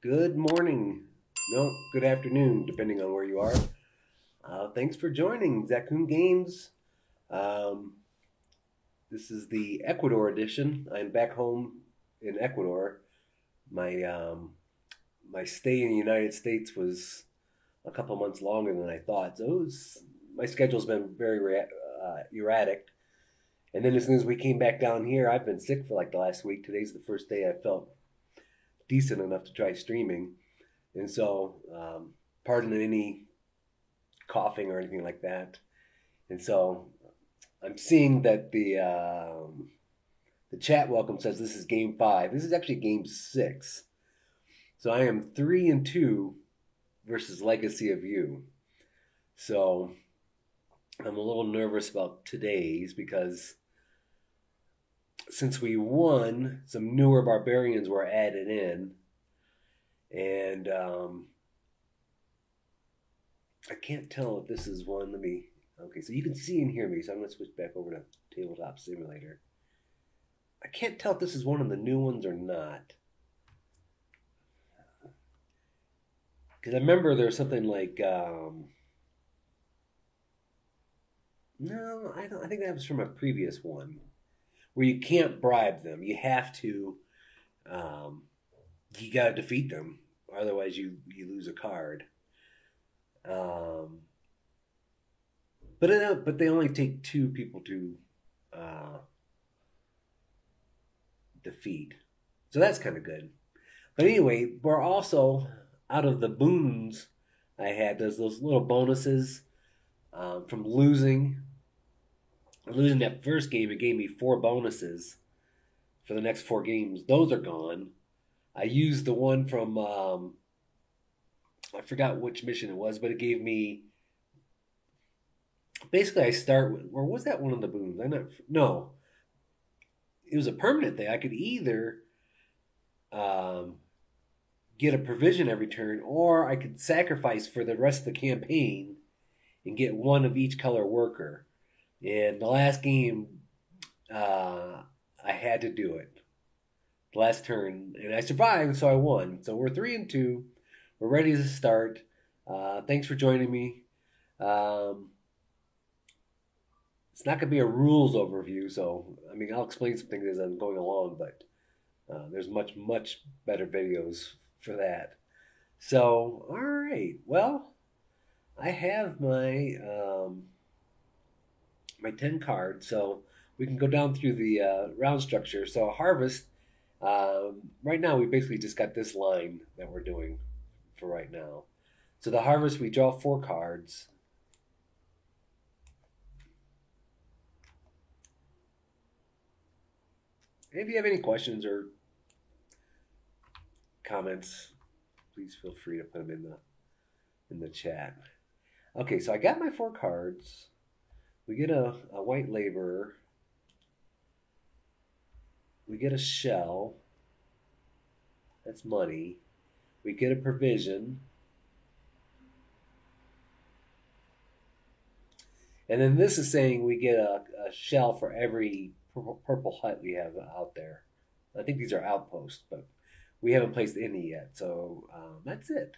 Good morning. No, good afternoon, depending on where you are. Thanks for joining Zaccoon Games. Um, this is the Ecuador edition. I'm back home in Ecuador. My stay in the United States was a couple months longer than I thought, so my schedule's been very erratic. And then as soon as we came back down here, I've been sick for like the last week. Today's the first day I felt decent enough to try streaming. And so, pardon any coughing or anything like that. And so, I'm seeing that the chat welcome says this is game 5. This is actually game 6. So I am 3-2 versus Legacy of You. So I'm a little nervous about today's because since we won, some newer barbarians were added in. And I can't tell if this is one. Okay, so you can see and hear me, so I'm going to switch back over to Tabletop Simulator. I can't tell if this is one of the new ones or not. Because I remember there was something like, no, I don't. I think that was from a previous one, where you can't bribe them. You have to, um, you got to defeat them, otherwise you lose a card. Um, but they only take 2 people to uh, defeat, so that's kind of good. But anyway, we're also out of the boons I had. There's those little bonuses from losing that first game. It gave me 4 bonuses for the next 4 games. Those are gone. I used the one from I forgot which mission it was, but it gave me basically I start with, or was that one of the boons? I not no, it was a permanent thing. I could either um, get a provision every turn, or I could sacrifice for the rest of the campaign and get one of each color worker. And the last game, I had to do it. The last turn, and I survived, so I won. So we're 3-2. We're ready to start. Thanks for joining me. Um, it's not going to be a rules overview, so I mean I'll explain some things as I'm going along, but there's much better videos for that. So all right, well I have my 10 cards, so we can go down through the round structure. So harvest. Right now, we basically just got this line that we're doing for right now. So the harvest, we draw 4 cards. And if you have any questions or comments, please feel free to put them in the chat. Okay, so I got my 4 cards. We get a white laborer. We get a shell. That's money. We get a provision. And then this is saying we get a shell for every purple hut we have out there. I think these are outposts, but we haven't placed any yet. So that's it.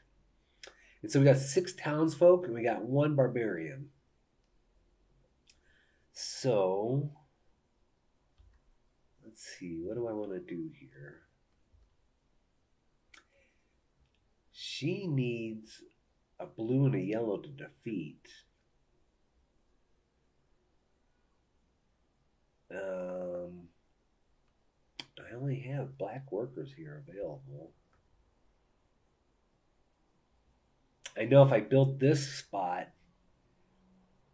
And so we got 6 townsfolk and we got 1 barbarian. So let's see. What do I want to do here? She needs a blue and a yellow to defeat. I only have black workers here available. I know if I built this spot,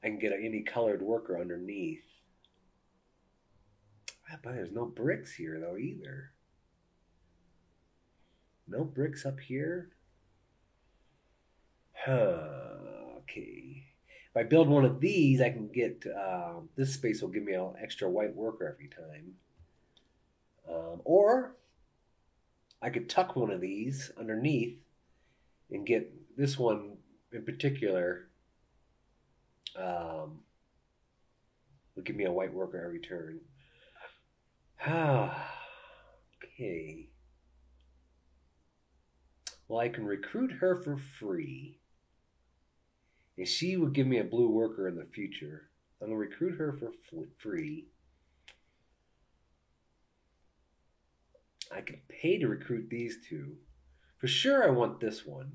I can get any colored worker underneath. But there's no bricks here though either. No bricks up here? Okay. If I build one of these, I can get, this space will give me an extra white worker every time. Or I could tuck one of these underneath and get this one in particular will give me a white worker every turn. Okay. Well, I can recruit her for free. And she would give me a blue worker in the future. I'm going to recruit her for free. I can pay to recruit these two. For sure, I want this one.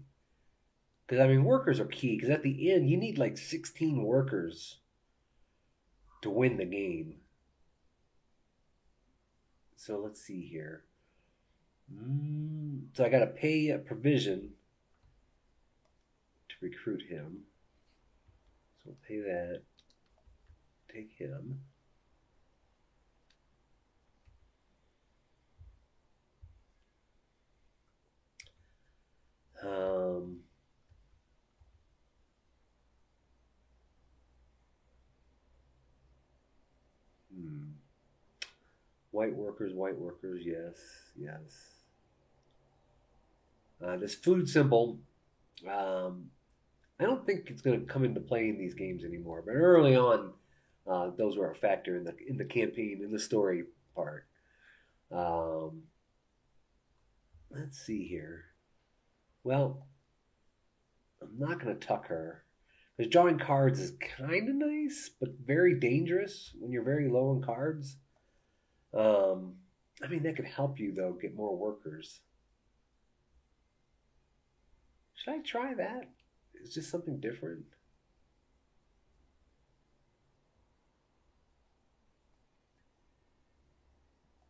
Because, I mean, workers are key. Because at the end, you need like 16 workers to win the game. So let's see here. So I got to pay a provision to recruit him. So we'll pay that. Take him. Um, White workers, yes, yes. This food symbol, I don't think it's going to come into play in these games anymore. But early on, those were a factor in the campaign, in the story part. Um, let's see here. Well, I'm not going to tuck her. Because drawing cards is kind of nice, but very dangerous when you're very low on cards. I mean, that could help you, though, get more workers. Should I try that? It's just something different.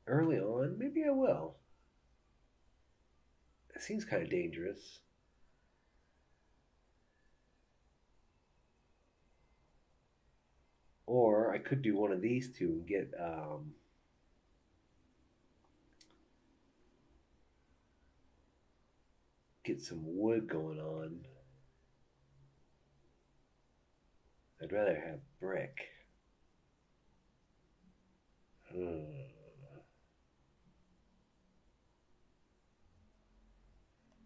Early on, maybe I will. It seems kind of dangerous. Or I could do one of these two and get some wood going on. I'd rather have brick.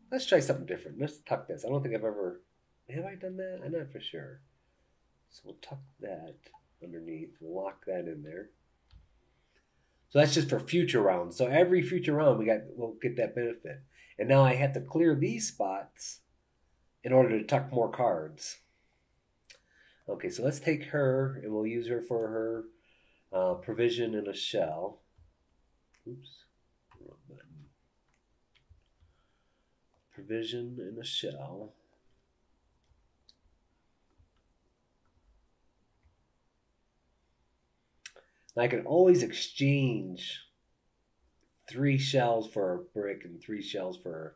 Let's try something different. Let's tuck this. I don't think I've ever... Have I done that? I'm not for sure. So we'll tuck that underneath. We'll lock that in there. So that's just for future rounds. So every future round we'll get that benefit. And now I have to clear these spots in order to tuck more cards. Okay, so let's take her and we'll use her for her provision in a shell. Oops, wrong button. Provision in a shell. I can always exchange 3 shells for a brick and 3 shells for.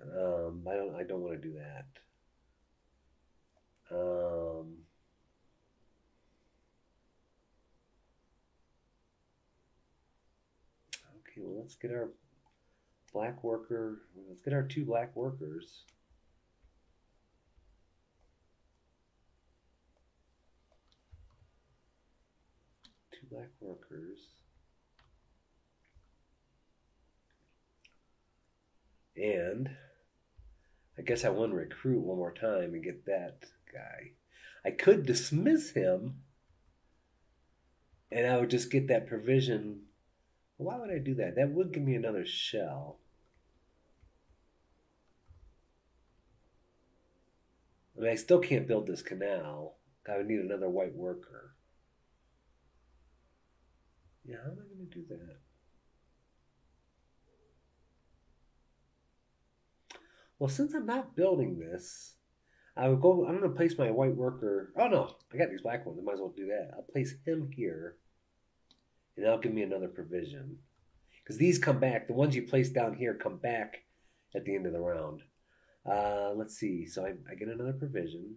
I don't want to do that. Okay, well, let's get our black worker. Let's get our 2 black workers. Black workers. And I guess I want to recruit one more time and get that guy. I could dismiss him and I would just get that provision. Why would I do that? That would give me another shell. I mean, I still can't build this canal. I would need another white worker. Yeah, how am I going to do that? Well, since I'm not building this, I'm going to place my white worker. Oh no, I got these black ones. I might as well do that. I'll place him here, and that'll give me another provision. Because these come back. The ones you place down here come back at the end of the round. Let's see. So I get another provision.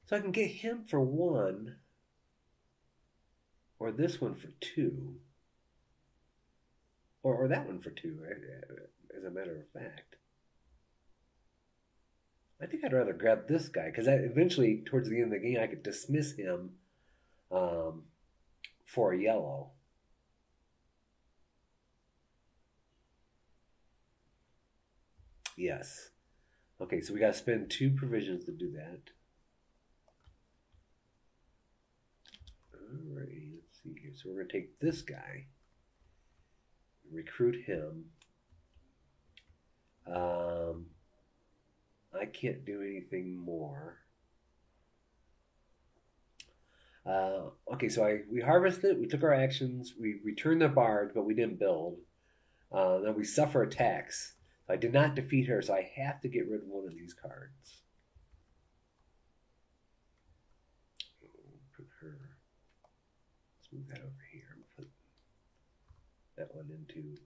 So I can get him for 1, or this one for 2, or that one for 2, as a matter of fact. I think I'd rather grab this guy, because eventually, towards the end of the game, I could dismiss him for a yellow. Yes. Okay, so we got to spend 2 provisions to do that. Alright, let's see here. So we're going to take this guy, recruit him. I can't do anything more. Okay, so we harvested, we took our actions, we returned the bard, but we didn't build. Then we suffer attacks. I did not defeat her, so I have to get rid of one of these cards. Put her. Let's move that over here. Put that one into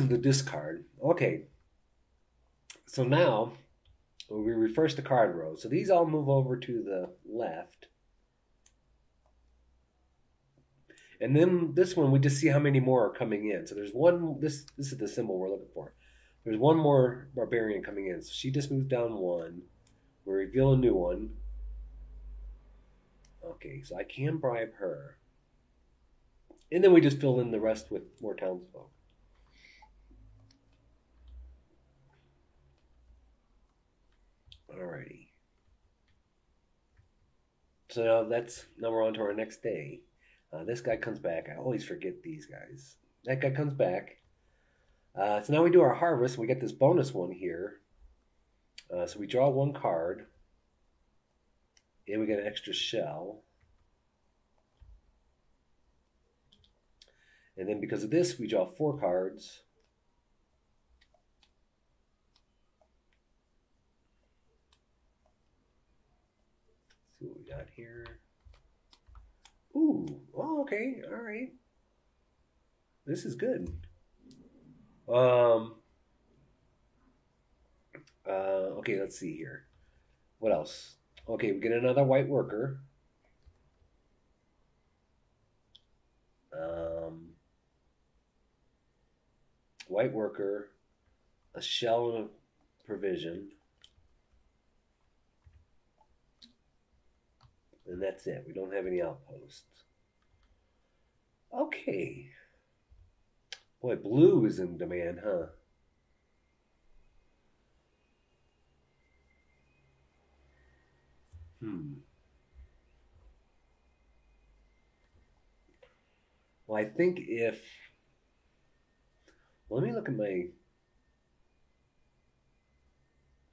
the discard. Okay. So now we reverse the card row. So these all move over to the left. And then this one, we just see how many more are coming in. So there's one, this is the symbol we're looking for. There's one more barbarian coming in. So she just moves down one. We reveal a new one. Okay, so I can bribe her. And then we just fill in the rest with more townsfolk. Alrighty. So now we're on to our next day. This guy comes back. I always forget these guys. That guy comes back. So now we do our harvest. We get this bonus one here. So we draw one card. And we get an extra shell. And then because of this, we draw 4 cards. Let's see what we got here. Ooh, oh, okay, all right. This is good. Okay, let's see here. What else? Okay, we get another white worker. White worker, a shell and a provision. And that's it. We don't have any outposts. Okay. Boy, blue is in demand, huh? Well, I think if... Well, let me look at my...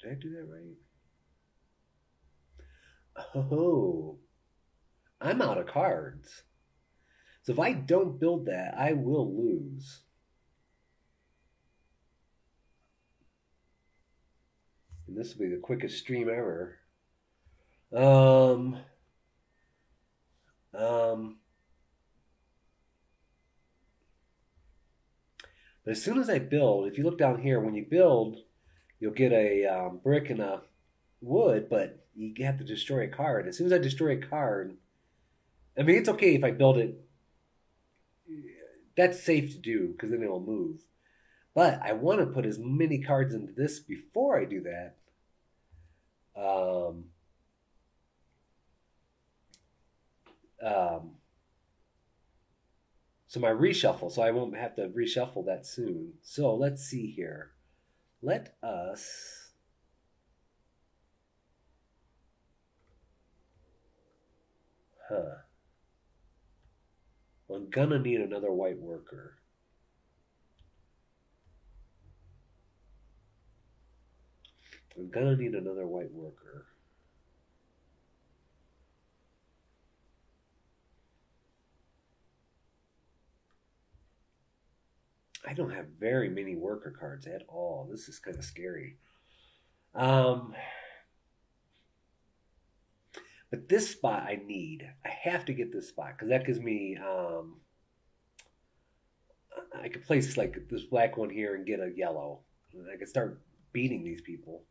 Did I do that right? Oh, I'm out of cards. So if I don't build that, I will lose. And this will be the quickest stream ever. But as soon as I build, if you look down here, when you build, you'll get a brick and a wood, but you have to destroy a card. As soon as I destroy a card, I mean, it's okay if I build it. That's safe to do because then it'll move. But I want to put as many cards into this before I do that. So my reshuffle, so I won't have to reshuffle that soon. So let's see here. Let us... Well, I'm gonna need another white worker. I'm gonna need another white worker. I don't have very many worker cards at all. This is kind of scary. But this spot I need. I have to get this spot because that gives me... I could place like this black one here and get a yellow. I could start beating these people.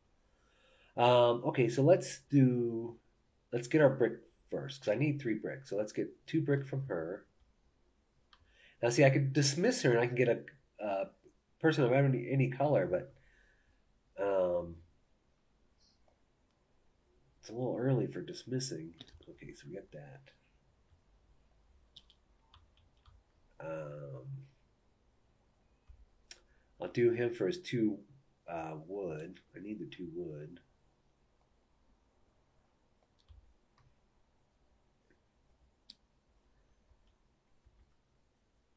Okay, so let's get our brick first because I need 3 bricks. So let's get 2 brick from her. Now see, I could dismiss her and I can get a person of any color, but it's a little early for dismissing. Okay, so we got that. I'll do him for his 2 wood. I need the 2 wood.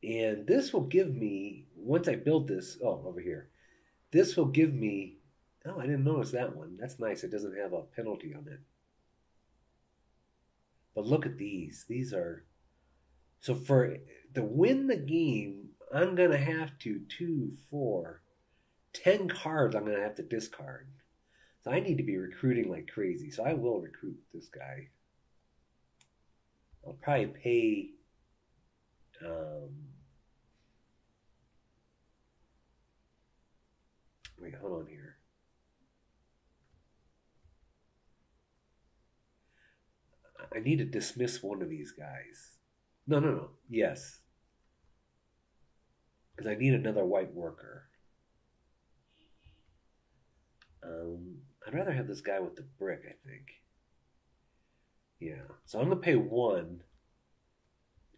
And this will give me, once I build this, oh, over here, this will give me, oh, I didn't notice that one. That's nice. It doesn't have a penalty on it. But look at these. These are, so for to win the game, I'm going to have to, 2, 4, 10 cards I'm going to have to discard. So I need to be recruiting like crazy. So I will recruit this guy. I'll probably pay, wait, hold on here. I need to dismiss one of these guys. No, no, no. Yes. Because I need another white worker. I'd rather have this guy with the brick, I think. Yeah. So I'm going to pay 1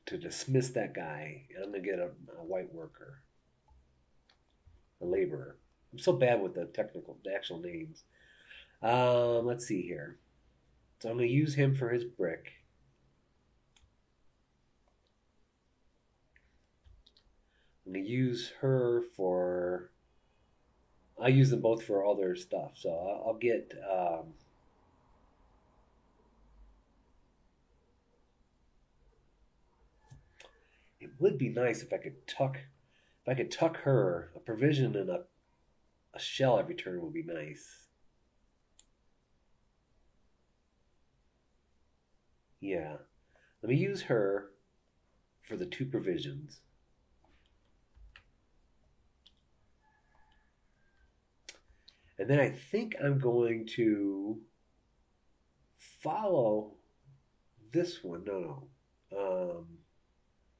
to dismiss that guy, and I'm going to get a white worker. A laborer. I'm so bad with the actual names. Let's see here. So I'm going to use him for his brick. I'm going to use her for... I use them both for all their stuff. So I'll get... it would be nice if I could tuck her. A provision and a shell every turn would be nice. Yeah. Let me use her for the 2 provisions. And then I think I'm going to follow this one. No.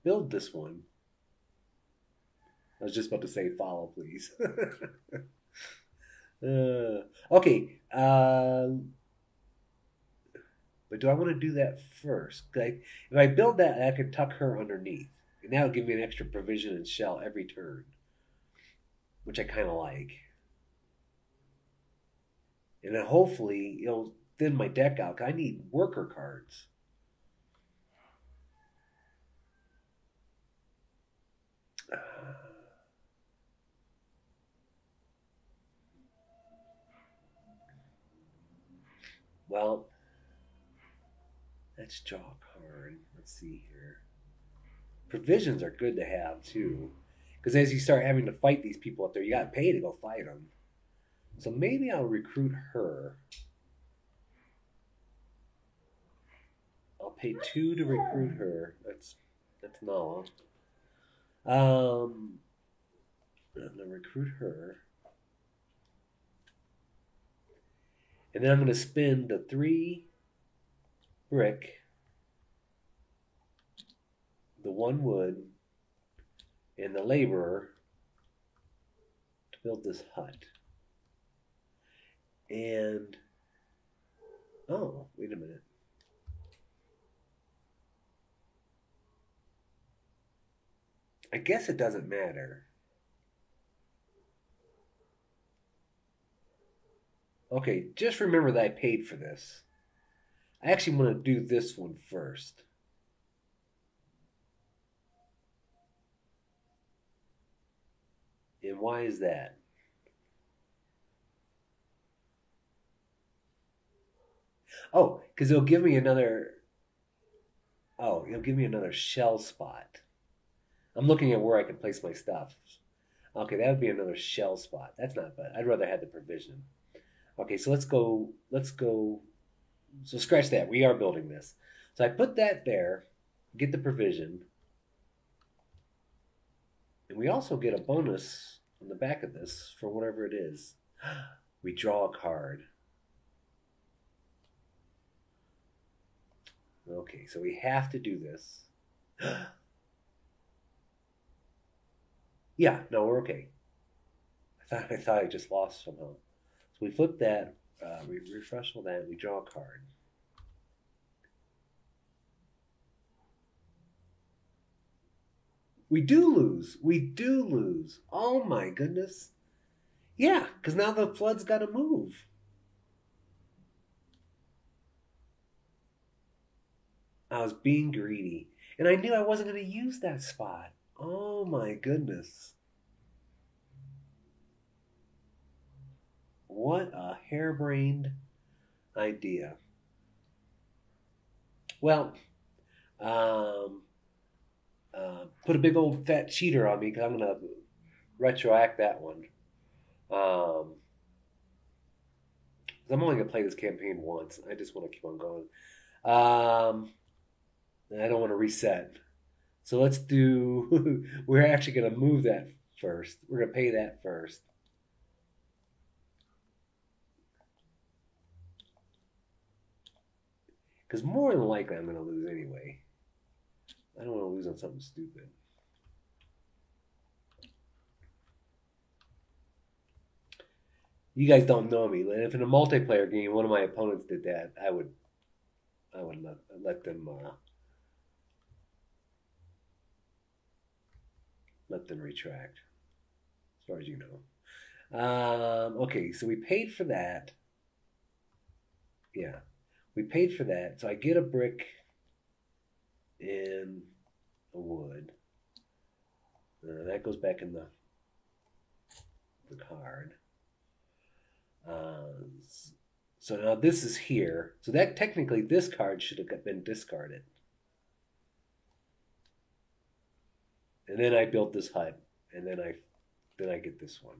Build this one. I was just about to say follow, please. Okay. But do I want to do that first? If I build that, I can tuck her underneath. And that'll give me an extra provision and shell every turn. Which I kind of like. And then hopefully it'll thin my deck out. 'Cause I need worker cards. Well, let's draw a card. Let's see here. Provisions are good to have too. Because as you start having to fight these people up there, you got to pay to go fight them. So maybe I'll recruit her. I'll pay 2 to recruit her. That's Nala. I'm gonna recruit her. And then I'm gonna spend the 3 brick, the 1 wood, and the laborer to build this hut. And oh, wait a minute. I guess it doesn't matter. Okay, just remember that I paid for this. I actually want to do this one first. And why is that? Oh, because it'll give me another... Oh, it'll give me another shell spot. I'm looking at where I can place my stuff. Okay, that would be another shell spot. That's not bad. I'd rather have the provision. Okay, so let's go. So scratch that. We are building this. So I put that there, get the provision. And we also get a bonus on the back of this for whatever it is. We draw a card. Okay, so we have to do this. Yeah, no, we're okay. I thought I just lost somehow. So we flip that, we refresh all that, we draw a card. We do lose. We do lose. Oh my goodness. Yeah, because now the flood's got to move. I was being greedy. And I knew I wasn't going to use that spot. Oh my goodness. What a harebrained idea. Well, um, put a big old fat cheater on me because I'm going to retroact that one. Um, 'Cause I'm only going to play this campaign once. I just want to keep on going. And I don't want to reset. So let's do. We're actually going to move that first. We're going to pay that first. Because more than likely I'm going to lose anyway. I don't want to lose on something stupid. You guys don't know me. If in a multiplayer game one of my opponents did that, I would let them retract. As far as you know. Okay, so we paid for that. Yeah, we paid for that. So I get a brick in a wood. That goes back in the card. Uh, so now this is here. So that technically this card should have been discarded. And then I built this hut, and then I get this one.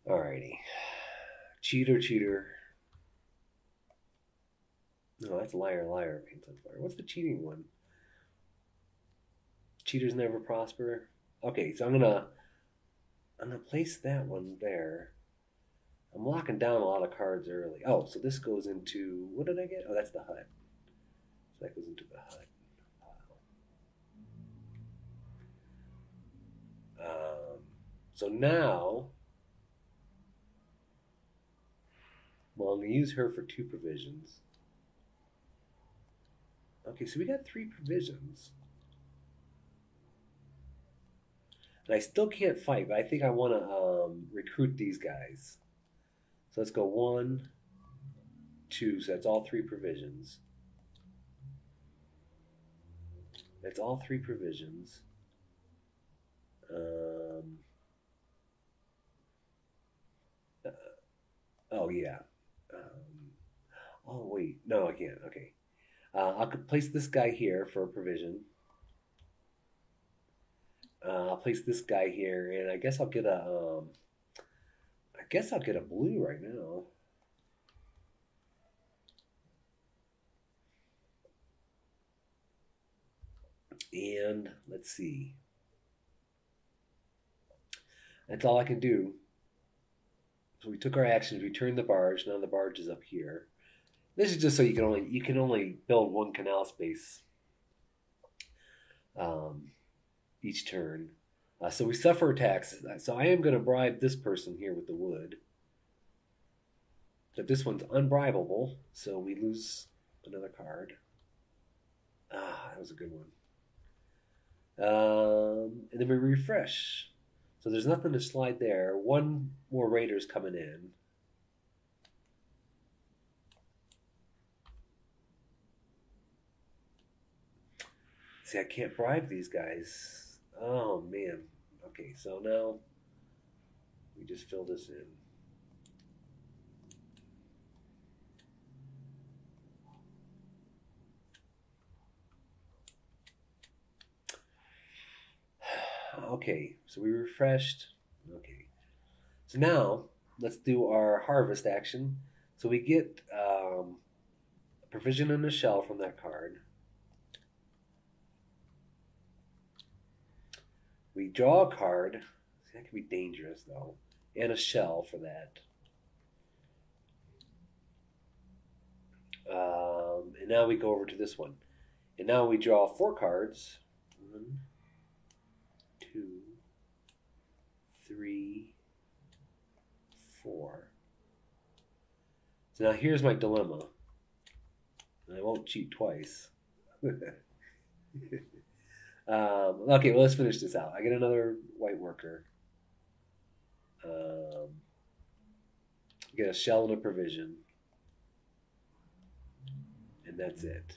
Alrighty, cheater, cheater. No, that's liar, liar. Paints on fire. What's the cheating one? Cheaters never prosper. Okay, so I'm gonna place that one there. I'm locking down a lot of cards early. Oh, so this goes into what did I get? Oh, that's the hut. So that goes into the hut. Um, so now, well, I'm gonna use her for 2 provisions. Okay, so we got 3 provisions. And I still can't fight, but I think I want to recruit these guys. So let's go 1, 2. So that's all 3 provisions. That's all 3 provisions. Um, uh, oh yeah. Oh wait, no, I can't. Okay, I'll place this guy here for a provision. I'll place this guy here, and I guess I'll get a. I guess I'll get a blue right now. And let's see. That's all I can do. So we took our actions. We turned the barge. Now the barge is up here. This is just so you can only build 1 canal space um, each turn. So we suffer attacks. So I am going to bribe this person here with the wood. But this one's unbribable, so we lose another card. That was a good one. And then we refresh. So there's nothing to slide there. 1 more raider's coming in. See, I can't bribe these guys. Oh, man. Okay, so now we just fill this in. Okay, so we refreshed. Okay. So now let's do our harvest action. So we get a provision and a shell from that card. We draw a card. See, that could be dangerous though. And a shell for that. And now we go over to this one. And now we draw 4 cards. 1, 2, 3, 4. So now here's my dilemma. And I won't cheat twice. Okay, well, let's finish this out. I get another white worker. Get a shell and a provision. And that's it.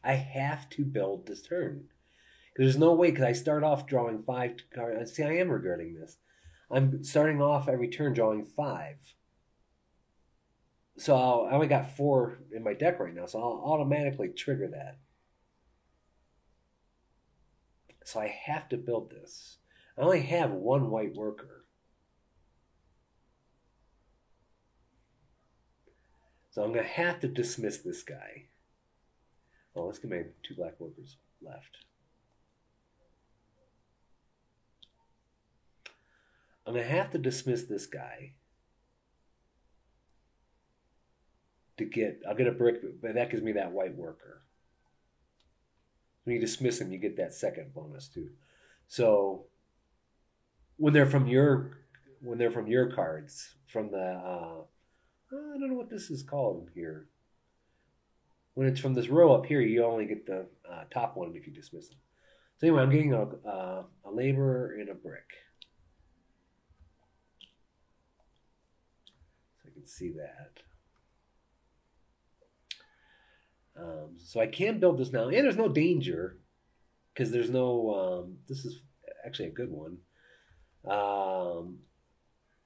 I have to build this turn. There's no way, because I start off drawing 5 cards. See, I am regretting this. I'm starting off every turn drawing 5. So I only got 4 in my deck right now, so I'll automatically trigger that. So I have to build this. I only have 1 white worker. So I'm going to have to dismiss this guy. Oh, let's get my 2 black workers left. I'm going to have to dismiss this guy to get... I'll get a brick, but that gives me that white worker. When you dismiss him, you get that second bonus too. So when they're from your cards, from the I don't know what this is called here. When it's from this row up here, you only get the top one if you dismiss them. So anyway, I'm getting a laborer and a brick. So I can see that. So I can build this now, and there's no danger because there's no. This is actually a good one.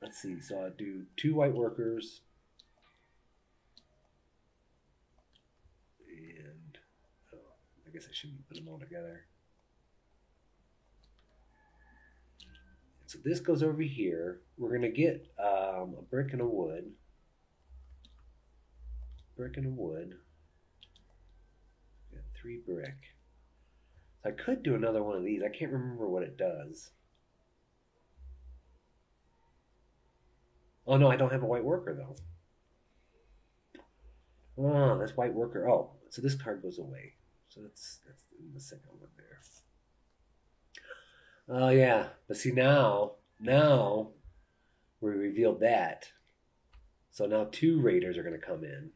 Let's see. So I do 2 white workers, and I guess I shouldn't put them all together. So this goes over here. We're gonna get a brick and a wood. Brick and a wood. 3 brick. So I could do another one of these. I can't remember what it does. Oh no, I don't have a white worker though. Oh, that's white worker. Oh, so this card goes away. So that's in the second one there. Oh yeah, but see now we revealed that. So now 2 raiders are going to come in.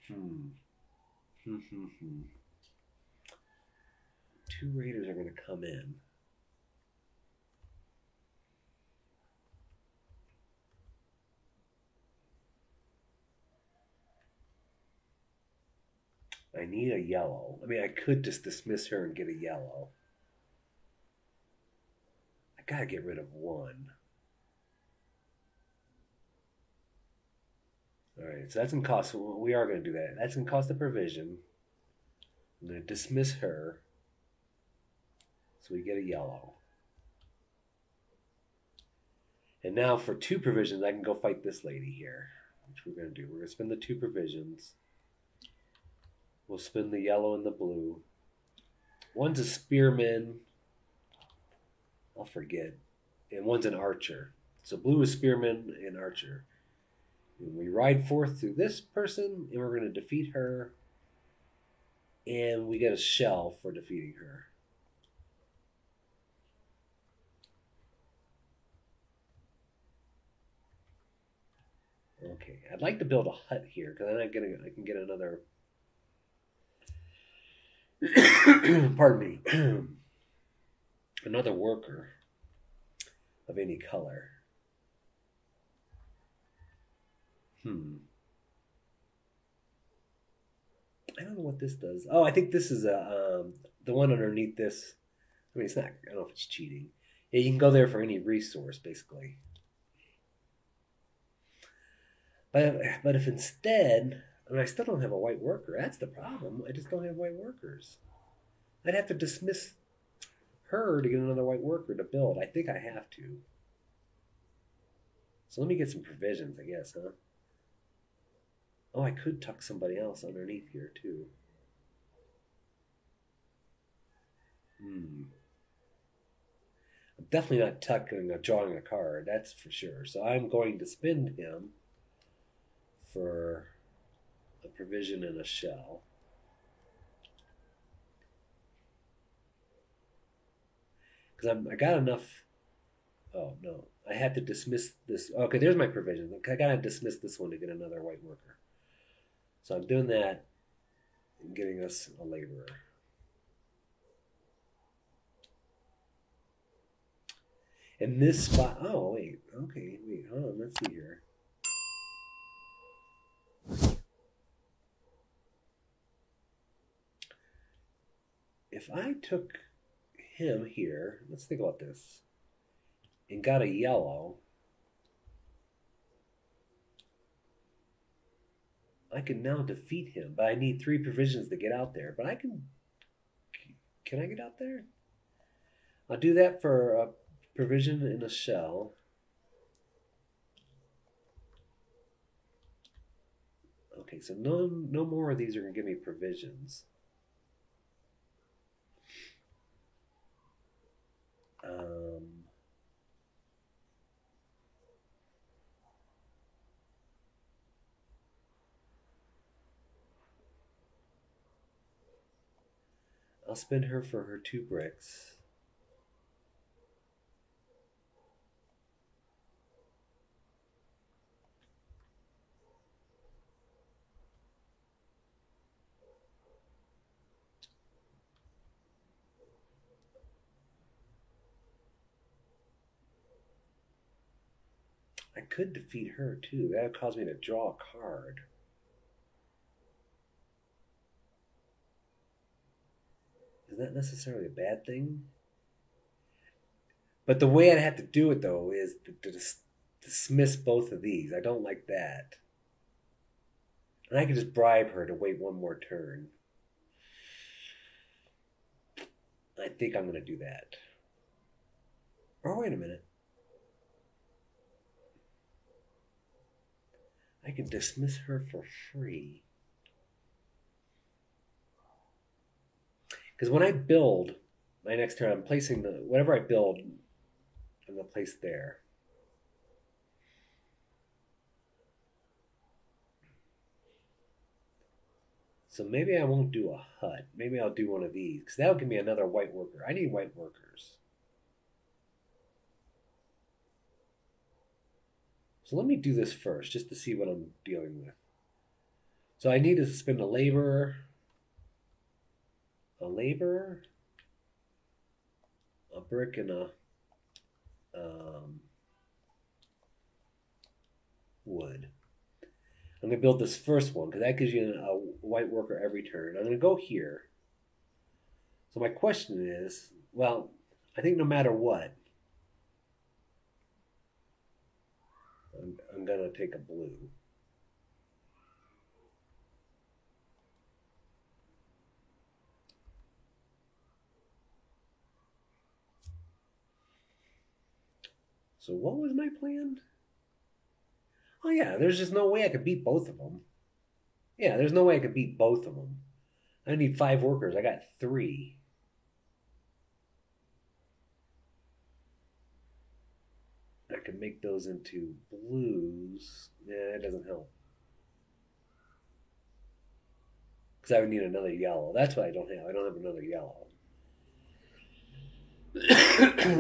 2 raiders are going to come in. I need a yellow. I mean, I could just dismiss her and get a yellow. I gotta get rid of 1. Alright, so that's going to cost... We are going to do that. That's going to cost a provision. I'm going to dismiss her. So we get a yellow. And now for 2 provisions, I can go fight this lady here. Which we're going to do. We're going to spend the 2 provisions. We'll spend the yellow and the blue. One's a spearman. I'll forget. And one's an archer. So blue is spearman and archer. And we ride forth through this person, and we're going to defeat her. And we get a shell for defeating her. Okay, I'd like to build a hut here, because then I can get another... Pardon me. Another worker of any color. I don't know what this does. Oh, I think this is the one underneath this. I mean, it's not. I don't know if it's cheating. Yeah, you can go there for any resource, basically. But if instead, I mean, I still don't have a white worker. That's the problem. I just don't have white workers. I'd have to dismiss her to get another white worker to build. I think I have to. So let me get some provisions, I guess, huh? Oh, I could tuck somebody else underneath here, too. I'm definitely not tucking or drawing a card, that's for sure. So I'm going to spend him for a provision and a shell. Because I got enough... Oh, no. I had to dismiss this. Okay, there's my provision. I got to dismiss this one to get another white worker. So I'm doing that and getting us a laborer. And this spot... Oh, wait. Okay, wait. Hold on. Let's see here. if I took him here, let's think about this, and got a yellow, I can now defeat him, but I need 3 provisions to get out there. But I can I get out there? I'll do that for a provision in a shell. Okay, so no more of these are going to give me provisions. I'll spend her for her 2 bricks. I could defeat her too. That would cause me to draw a card. Is that necessarily a bad thing? But the way I'd have to do it though is to dismiss both of these. I don't like that. And I could just bribe her to wait one more turn. I think I'm going to do that. Oh, wait a minute. I can dismiss her for free. Because when I build my next turn, I'm placing whatever I build, I'm going to place there. So maybe I won't do a hut. Maybe I'll do one of these. Because that'll give me another white worker. I need white workers. So let me do this first, just to see what I'm dealing with. So I need to spend a laborer, a brick, and a wood. I'm going to build this first one because that gives you a white worker every turn. I'm going to go here. So my question is, well, I think no matter what, I'm going to take a blue. So what was my plan? Oh yeah, there's just no way I could beat both of them. Yeah, there's no way I could beat both of them. I need 5 workers. I got 3. I can make those into blues. Yeah, that doesn't help. Because I would need another yellow. That's what I don't have. I don't have another yellow.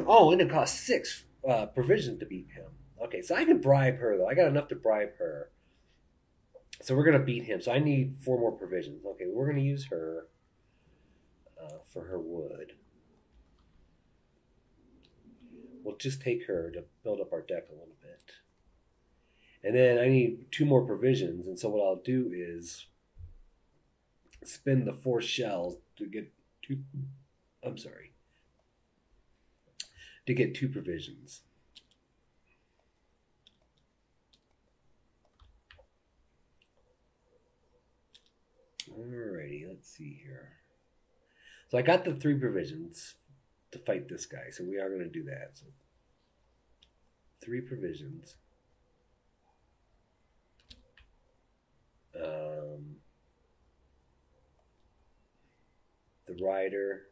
Oh, and it costs 6 provisions to beat him. Okay, so I can bribe her, though. I got enough to bribe her. So we're going to beat him. So I need 4 more provisions. Okay, we're going to use her for her wood. We'll just take her to build up our deck a little bit. And then I need 2 more provisions. And so what I'll do is spend the 4 shells to get 2... I'm sorry. To get 2 provisions. Alrighty, let's see here. So I got the 3 provisions to fight this guy, so we are going to do that. So 3 provisions. The rider,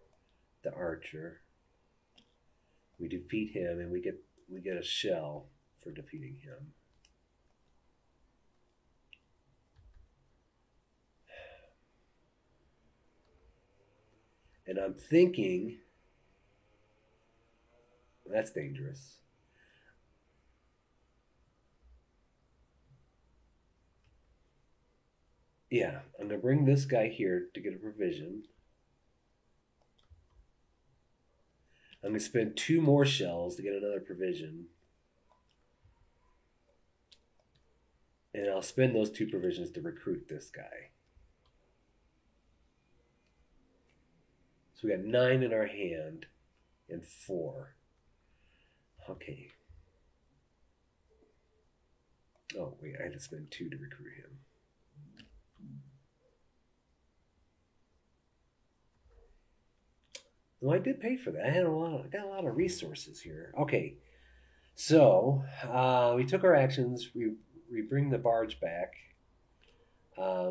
the archer. We defeat him, and we get a shell for defeating him. And I'm thinking that's dangerous. Yeah, I'm going to bring this guy here to get a provision. I'm going to spend 2 more shells to get another provision. And I'll spend those 2 provisions to recruit this guy. So we got 9 in our hand and 4. Okay. Oh, wait, I had to spend 2 to recruit him. Well, I did pay for that. I got a lot of resources here. Okay. So, we took our actions. We bring the barge back.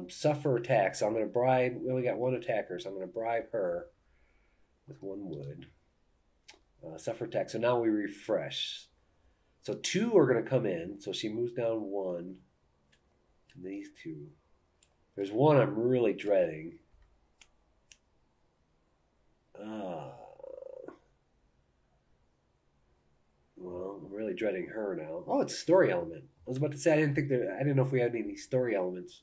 Suffer attack. So I'm going to bribe. We only got 1 attacker, so I'm going to bribe her with 1 wood. Suffer attack. So now we refresh. So 2 are going to come in. So she moves down 1. And these 2. There's 1 I'm really dreading. Well, I'm really dreading her now. Oh, it's a story element. I was about to say I didn't know if we had any story elements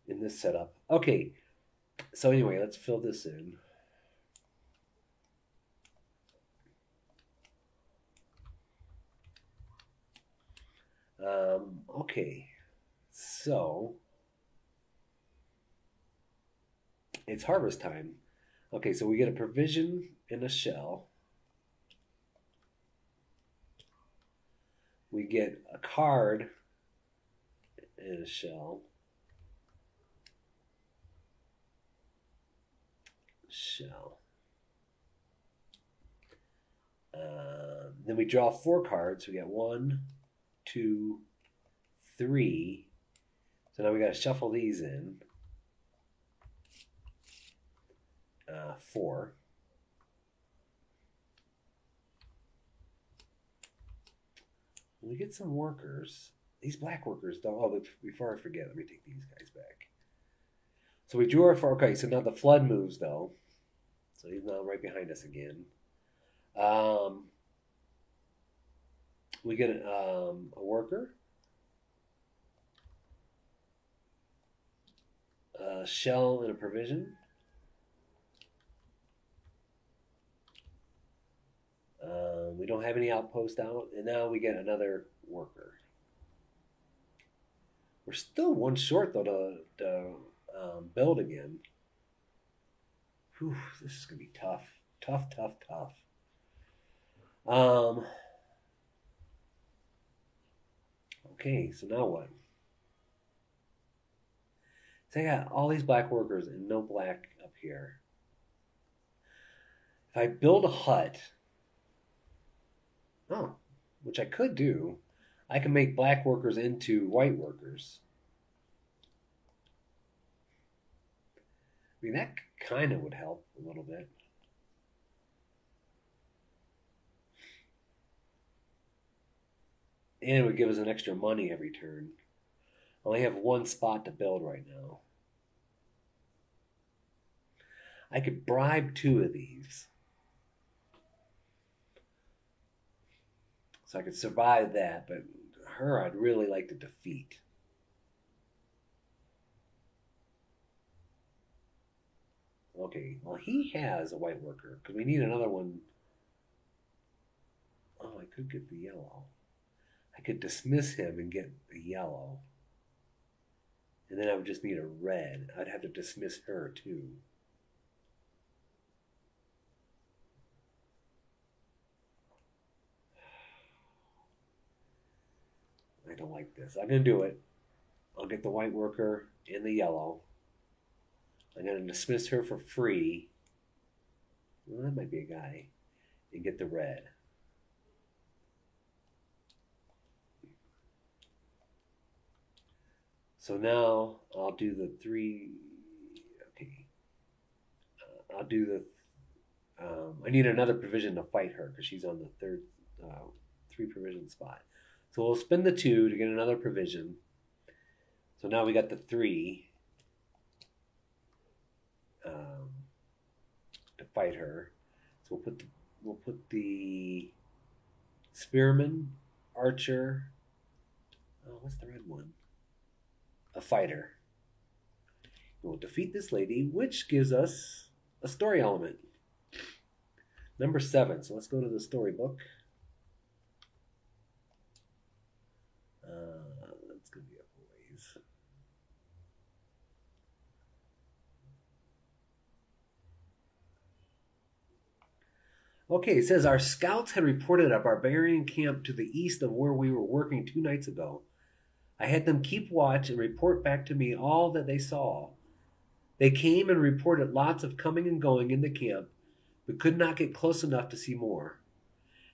in this setup. Okay. So anyway, let's fill this in. Okay. So it's harvest time. Okay, so we get a provision in a shell. We get a card in a shell. Then we draw 4 cards. We get 1, 2, 3. So now we got to shuffle these in. 4. We get some workers. These black workers don't. Oh, before I forget, let me take these guys back. So we drew our 4. Okay, so now the flood moves though. So he's now right behind us again. We get a worker, a shell, and a provision. We don't have any outpost out, and now we get another worker. We're still 1 short though to build again. Whew, this is gonna be tough. Tough. Okay, so now what? So I got all these black workers and no black up here. If I build a hut, which I could do, I can make black workers into white workers. I mean, that kind of would help a little bit. And it would give us an extra money every turn. I only have 1 spot to build right now. I could bribe 2 of these. So I could survive that, but her I'd really like to defeat. Okay, well he has a white worker, because we need another one. Oh, I could get the yellow. I could dismiss him and get the yellow. And then I would just need a red. I'd have to dismiss her too. I don't like this. I'm going to do it. I'll get the white worker and the yellow. I'm going to dismiss her for free. Well, that might be a guy. And get the red. So now I'll do the 3. Okay. I'll do the. I need another provision to fight her because she's on the 3rd 3 provision spot. So we'll spend the 2 to get another provision. So now we got the 3 to fight her. So we'll put the spearman, archer. Oh, what's the red one? A fighter. We'll defeat this lady, which gives us a story element. Number 7. So let's go to the storybook. That's going to be up a ways. Okay, it says our scouts had reported a barbarian camp to the east of where we were working 2 nights ago. I had them keep watch and report back to me all that they saw. They came and reported lots of coming and going in the camp, but could not get close enough to see more.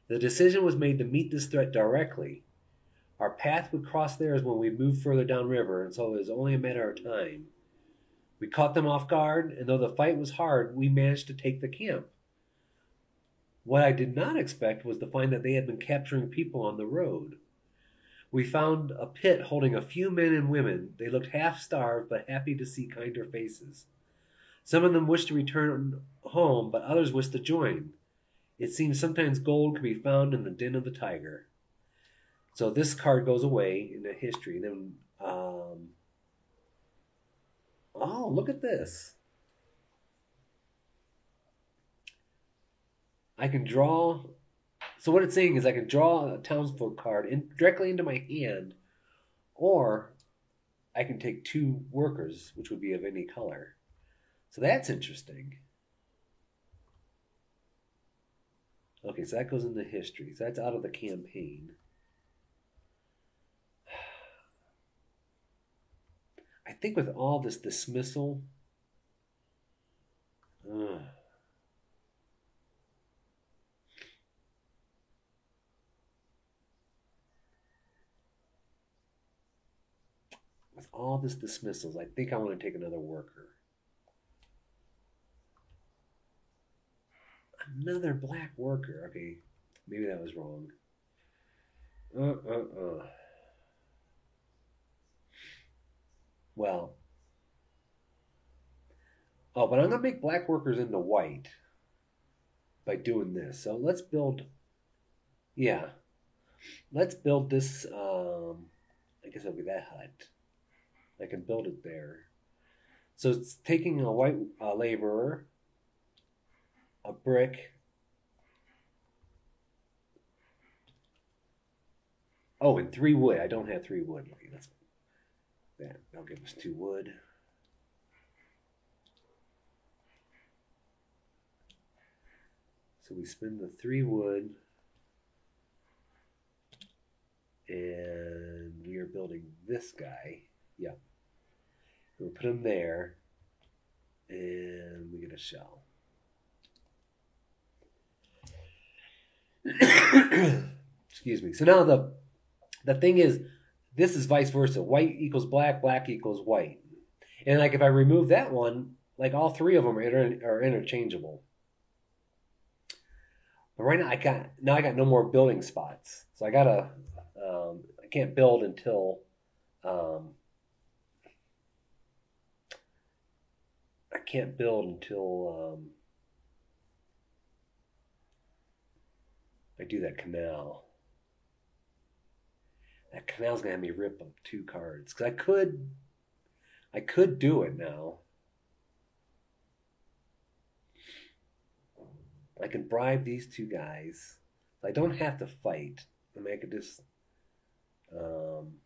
The decision was made to meet this threat directly. Our path would cross theirs when we moved further downriver, and so it was only a matter of time. We caught them off guard, and though the fight was hard, we managed to take the camp. What I did not expect was to find that they had been capturing people on the road. We found a pit holding a few men and women. They looked half starved, but happy to see kinder faces. Some of them wished to return home, but others wished to join. It seems sometimes gold can be found in the den of the tiger. So this card goes away in the history. Then, oh, look at this. I can draw. So what it's saying is I can draw a townsfolk card directly into my hand, or I can take 2 workers, which would be of any color. So that's interesting. Okay, so that goes into history. So that's out of the campaign. I think with all this dismissal, uh, with all this dismissals, I think I want to take another worker. Another black worker. Okay, maybe that was wrong. Uh, uh, uh. Well, oh, but I'm gonna make black workers into white by doing this. So let's build. Yeah, let's build this. I guess it'll be that hut. I can build it there. So it's taking a white laborer, a brick. Oh, and 3 wood. I don't have 3 wood. Okay, that's that. That'll give us 2 wood. So we spend the 3 wood, and we are building this guy. Yep. We'll put him there, and we get a shell. Excuse me. So now the thing is, this is vice versa. White equals black, black equals white. And like if I remove that one, like all 3 of them are interchangeable. But right now I got no more building spots, so I can't build until I can't build until I do that canal. That canal's gonna have me rip up 2 cards because I could do it now. I can bribe these 2 guys. I don't have to fight. I mean, I could just um,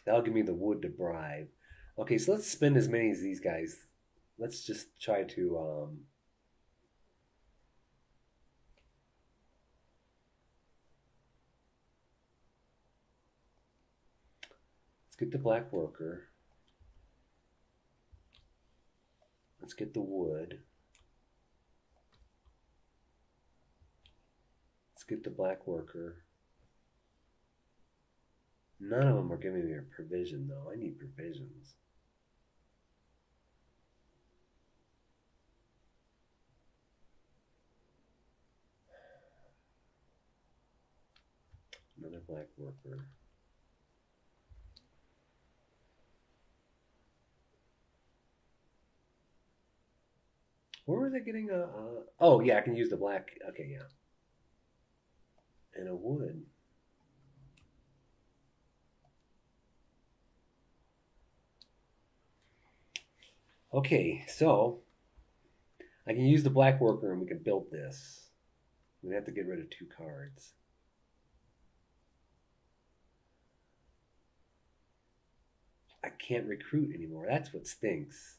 that'll give me the wood to bribe. Okay, so let's spend as many as these guys. Let's just try to let's get the black worker. Let's get the wood. Let's get the black worker. None of them are giving me a provision, though. I need provisions. Another black worker. Where was I getting a? Oh yeah, I can use the black. Okay, yeah, and a wood. Okay, so I can use the black worker and we can build this. We have to get rid of 2 cards. I can't recruit anymore. That's what stinks.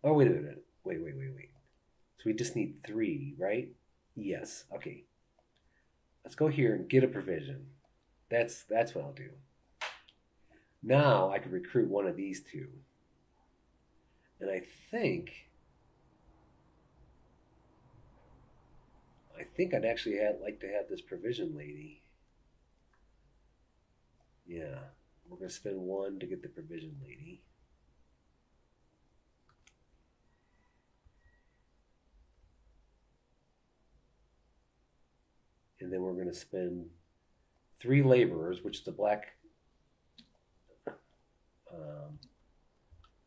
Oh, wait a minute. Wait. So we just need 3, right? Yes. Okay. Let's go here and get a provision. That's what I'll do. Now I can recruit one of these two. And I think I'd actually like to have this provision lady. Yeah. We're going to spend 1 to get the provision lady. And then we're going to spend 3 laborers, which the black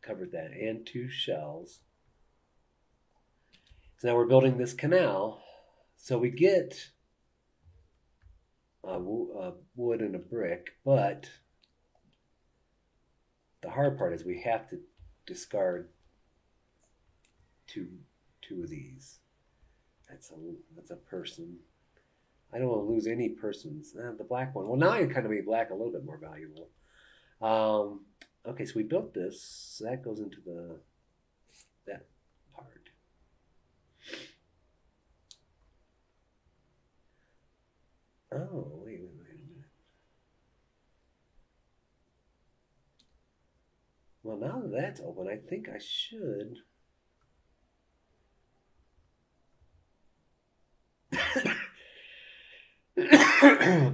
covered that, and 2 shells. So now we're building this canal. So we get wood and a brick, but the hard part is we have to discard two of these. That's a person. I don't want to lose any persons. The black one. Well, now I kind of made black a little bit more valuable. Okay, so we built this. So that goes into that part. Oh, wait a minute. Well, now that that's open, I think I should.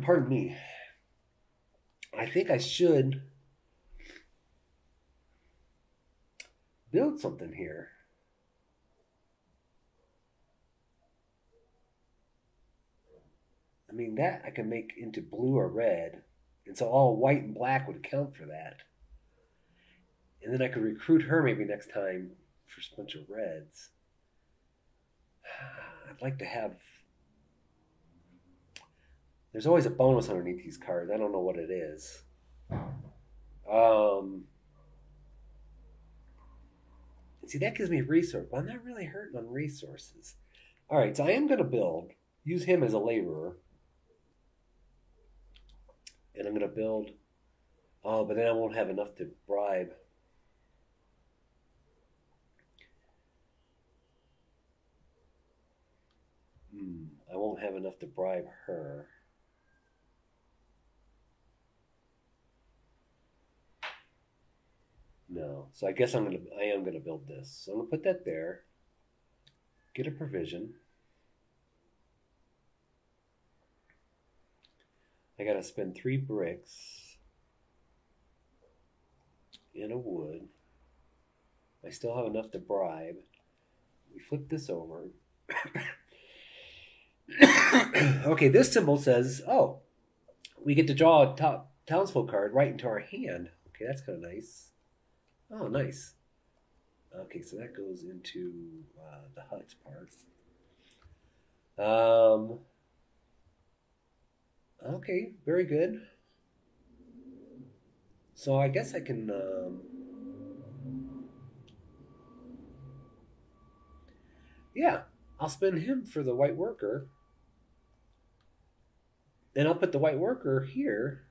Pardon me. I think I should build something here. I mean, that I can make into blue or red. And so all white and black would count for that. And then I could recruit her maybe next time for a bunch of reds. I'd like to have. There's always a bonus underneath these cards. I don't know what it is. See, that gives me resource, but I'm not really hurting on resources. All right, so I am going to use him as a laborer. And I'm going to build. Oh, but then I won't have enough to bribe. I won't have enough to bribe her. No. So I guess I am gonna build this. So I'm gonna put that there. Get a provision. I gotta spend 3 bricks and a wood. I still have enough to bribe. We flip this over. Okay, this symbol says, oh, we get to draw a townsfolk card right into our hand. Okay, that's kind of nice. Oh, nice. Okay, so that goes into the huts part. Okay, very good. So I guess I can. Yeah, I'll spend him for the white worker. And I'll put the white worker here.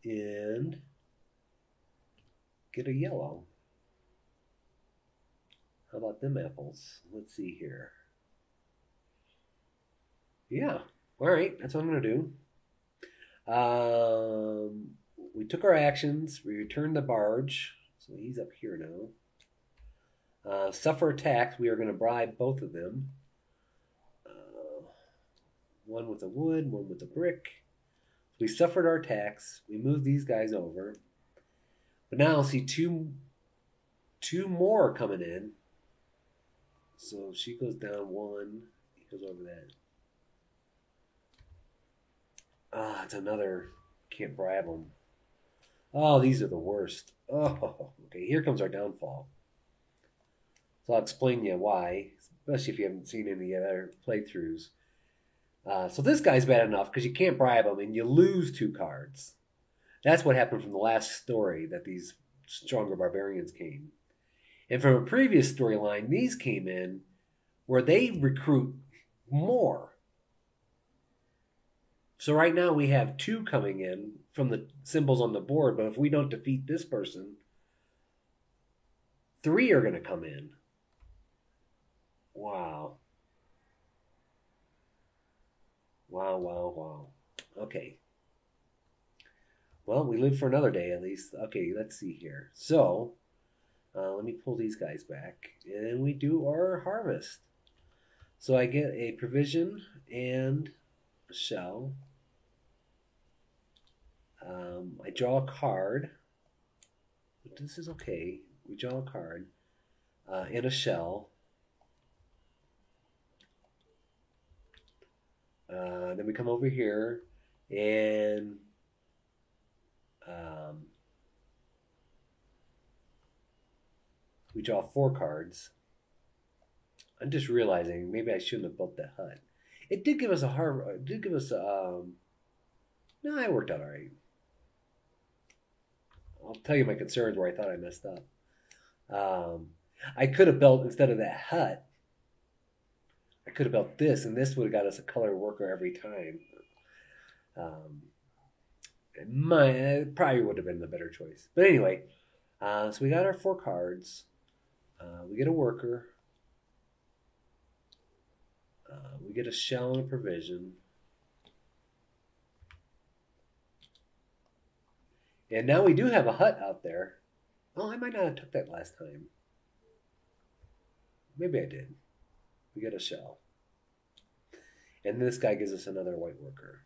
And get a yellow. How about them apples? Let's see here. Yeah. All right. That's what I'm going to do. We took our actions. We returned the barge. So he's up here now. Suffer attacks. We are going to bribe both of them. One with a wood, one with a brick. We suffered our attacks. We moved these guys over. But now I'll see two more coming in. So she goes down 1. He goes over that. It's another. Can't bribe them. Oh, these are the worst. Oh, okay. Here comes our downfall. So I'll explain you why, especially if you haven't seen any other playthroughs. So this guy's bad enough because you can't bribe him and you lose 2 cards. That's what happened from the last story that these stronger barbarians came. And from a previous storyline, these came in where they recruit more. So right now we have 2 coming in from the symbols on the board, but if we don't defeat this person, 3 are going to come in. Wow. Wow, wow, wow. Okay. Well, we live for another day at least. Okay, let's see here. So, let me pull these guys back. And we do our harvest. So I get a provision and a shell. I draw a card. This is okay. We draw a card and a shell. Then we come over here and we draw 4 cards. I'm just realizing maybe I shouldn't have built that hut. It did give us a hard. It did give us. No, it worked out all right. I'll tell you my concerns where I thought I messed up. Um, I could have built instead of that hut. I could have built this, and this would have got us a color worker every time. Um, it probably would have been the better choice. But anyway, so we got our 4 cards. We get a worker. We get a shell and a provision. And now we do have a hut out there. Oh, I might not have took that last time. Maybe I did. We get a shell. And this guy gives us another white worker.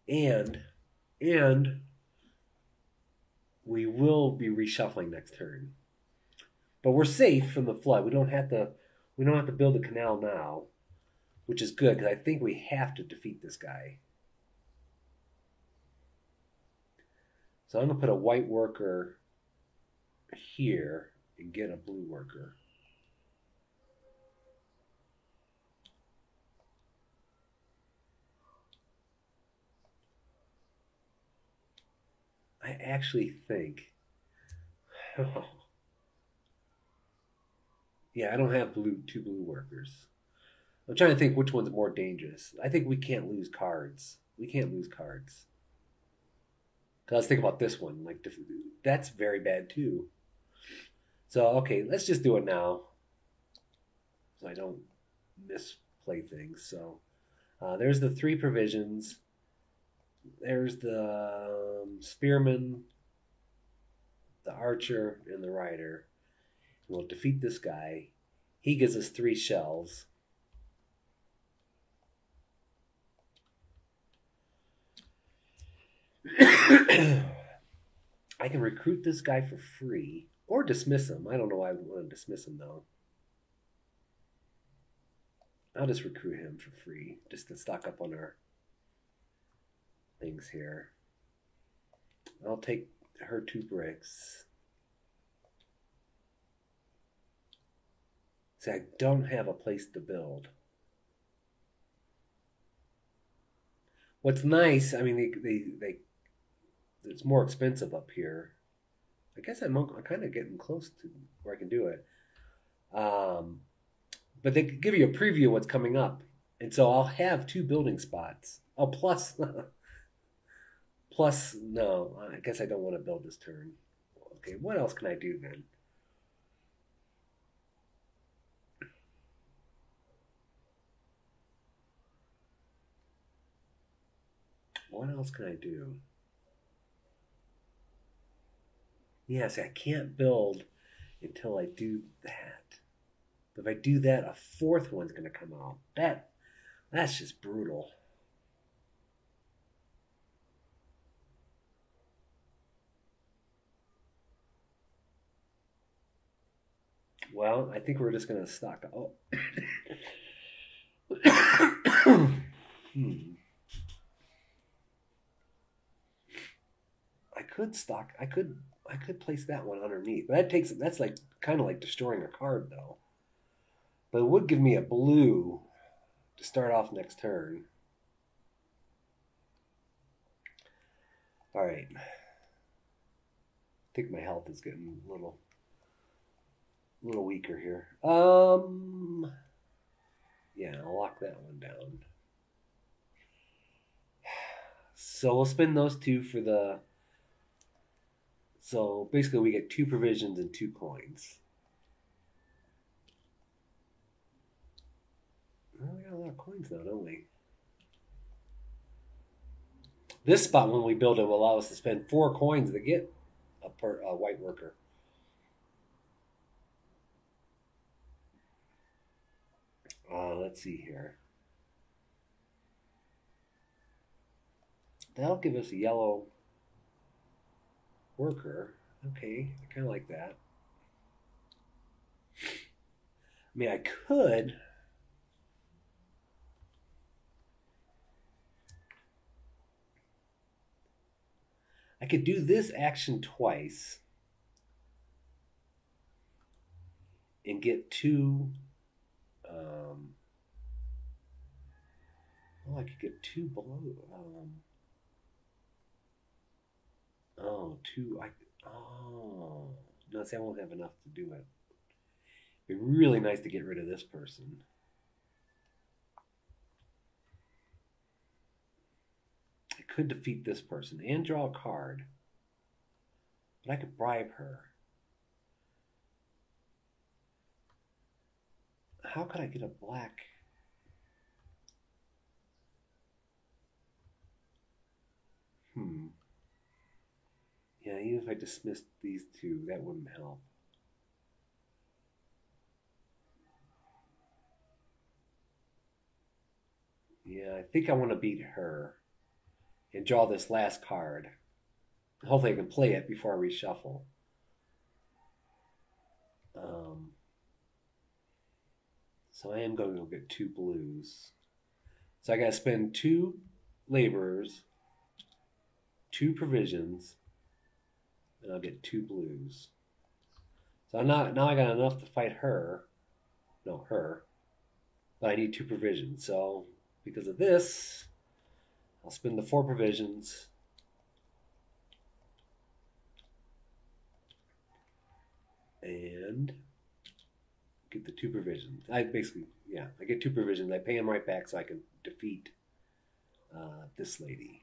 And we will be reshuffling next turn. But we're safe from the flood. We don't have to build a canal now, which is good because I think we have to defeat this guy. So I'm going to put a white worker here and get a blue worker. I actually think... yeah, I don't have 2 blue workers. I'm trying to think which one's more dangerous. I think we can't lose cards. We can't lose cards. Because let's think about this one. Like, that's very bad too. So, okay, let's just do it now. So I don't misplay things. So, there's the 3 provisions. There's the spearman, the archer, and the rider. We'll defeat this guy. He gives us 3 shells. I can recruit this guy for free or dismiss him. I don't know why I want to dismiss him though. I'll just recruit him for free just to stock up on our things here. I'll take her 2 bricks. See, I don't have a place to build. What's nice, I mean, they it's more expensive up here. I guess I'm kind of getting close to where I can do it. But they give you a preview of what's coming up. And so I'll have 2 building spots. Oh, plus, no, I guess I don't want to build this turn. Okay, what else can I do then? What else can I do? Yes, I can't build until I do that. But if I do that, a 4th one's going to come out. That's just brutal. Well, I think we're just going to stock. Oh. I could place that one underneath. But that's like kind of like destroying a card though. But it would give me a blue to start off next turn. All right. I think my health is getting a little weaker here. Yeah, I'll lock that one down. So we'll spend those two for the. So basically, we get 2 provisions and 2 coins. Well, we got a lot of coins now, don't we? This spot, when we build it, will allow us to spend 4 coins to get a white worker. Let's see here. That'll give us a yellow worker. Okay, I kind of like that. I mean, I could. I could do this action twice and get 2. I could get 2 below. Two. No, see, I won't have enough to do it. It'd be really nice to get rid of this person. I could defeat this person and draw a card, but I could bribe her. How could I get a black? Yeah, even if I dismissed these 2, that wouldn't help. Yeah, I think I want to beat her and draw this last card. Hopefully I can play it before I reshuffle. So I am going to go get 2 blues. So I got to spend 2 laborers, 2 provisions, and I'll get 2 blues. So now I got enough to fight her. No, her. But I need 2 provisions. So because of this, I'll spend the 4 provisions. And get the 2 provisions. I get 2 provisions. I pay them right back so I can defeat this lady.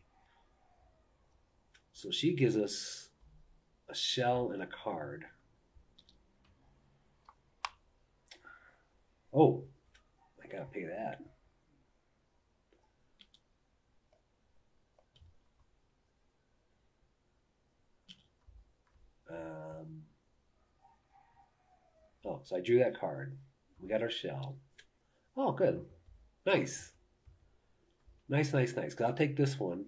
So she gives us a shell and a card. Oh, I gotta pay that. So I drew that card. We got our shell. Oh, good. Nice. Nice. Because I'll take this one.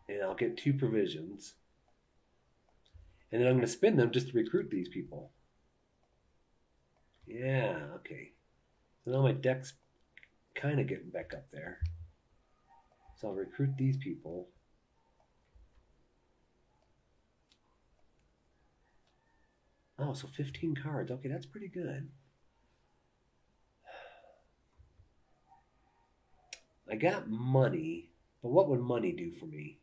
And I'll get 2 provisions. And then I'm going to spend them just to recruit these people. Yeah, okay. So now my deck's kind of getting back up there. So I'll recruit these people. Oh, so 15 cards. Okay, that's pretty good. I got money, but what would money do for me?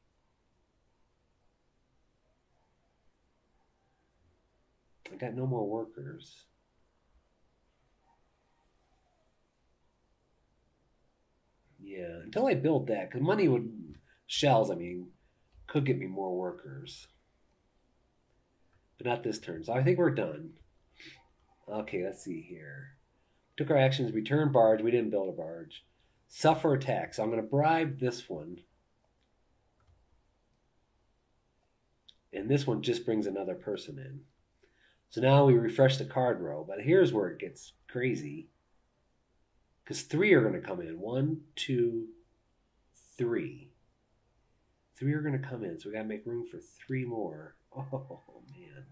I got no more workers. Yeah, until I build that, because money shells, could get me more workers. But not this turn, so I think we're done. Okay, let's see here. Took our actions, return barge, we didn't build a barge. Suffer attack, so I'm going to bribe this one. And this one just brings another person in. So now we refresh the card row, but here's where it gets crazy. Because 3 are going to come in. 1, 2, 3. 3 are going to come in, so we got to make room for 3 more. Oh, man.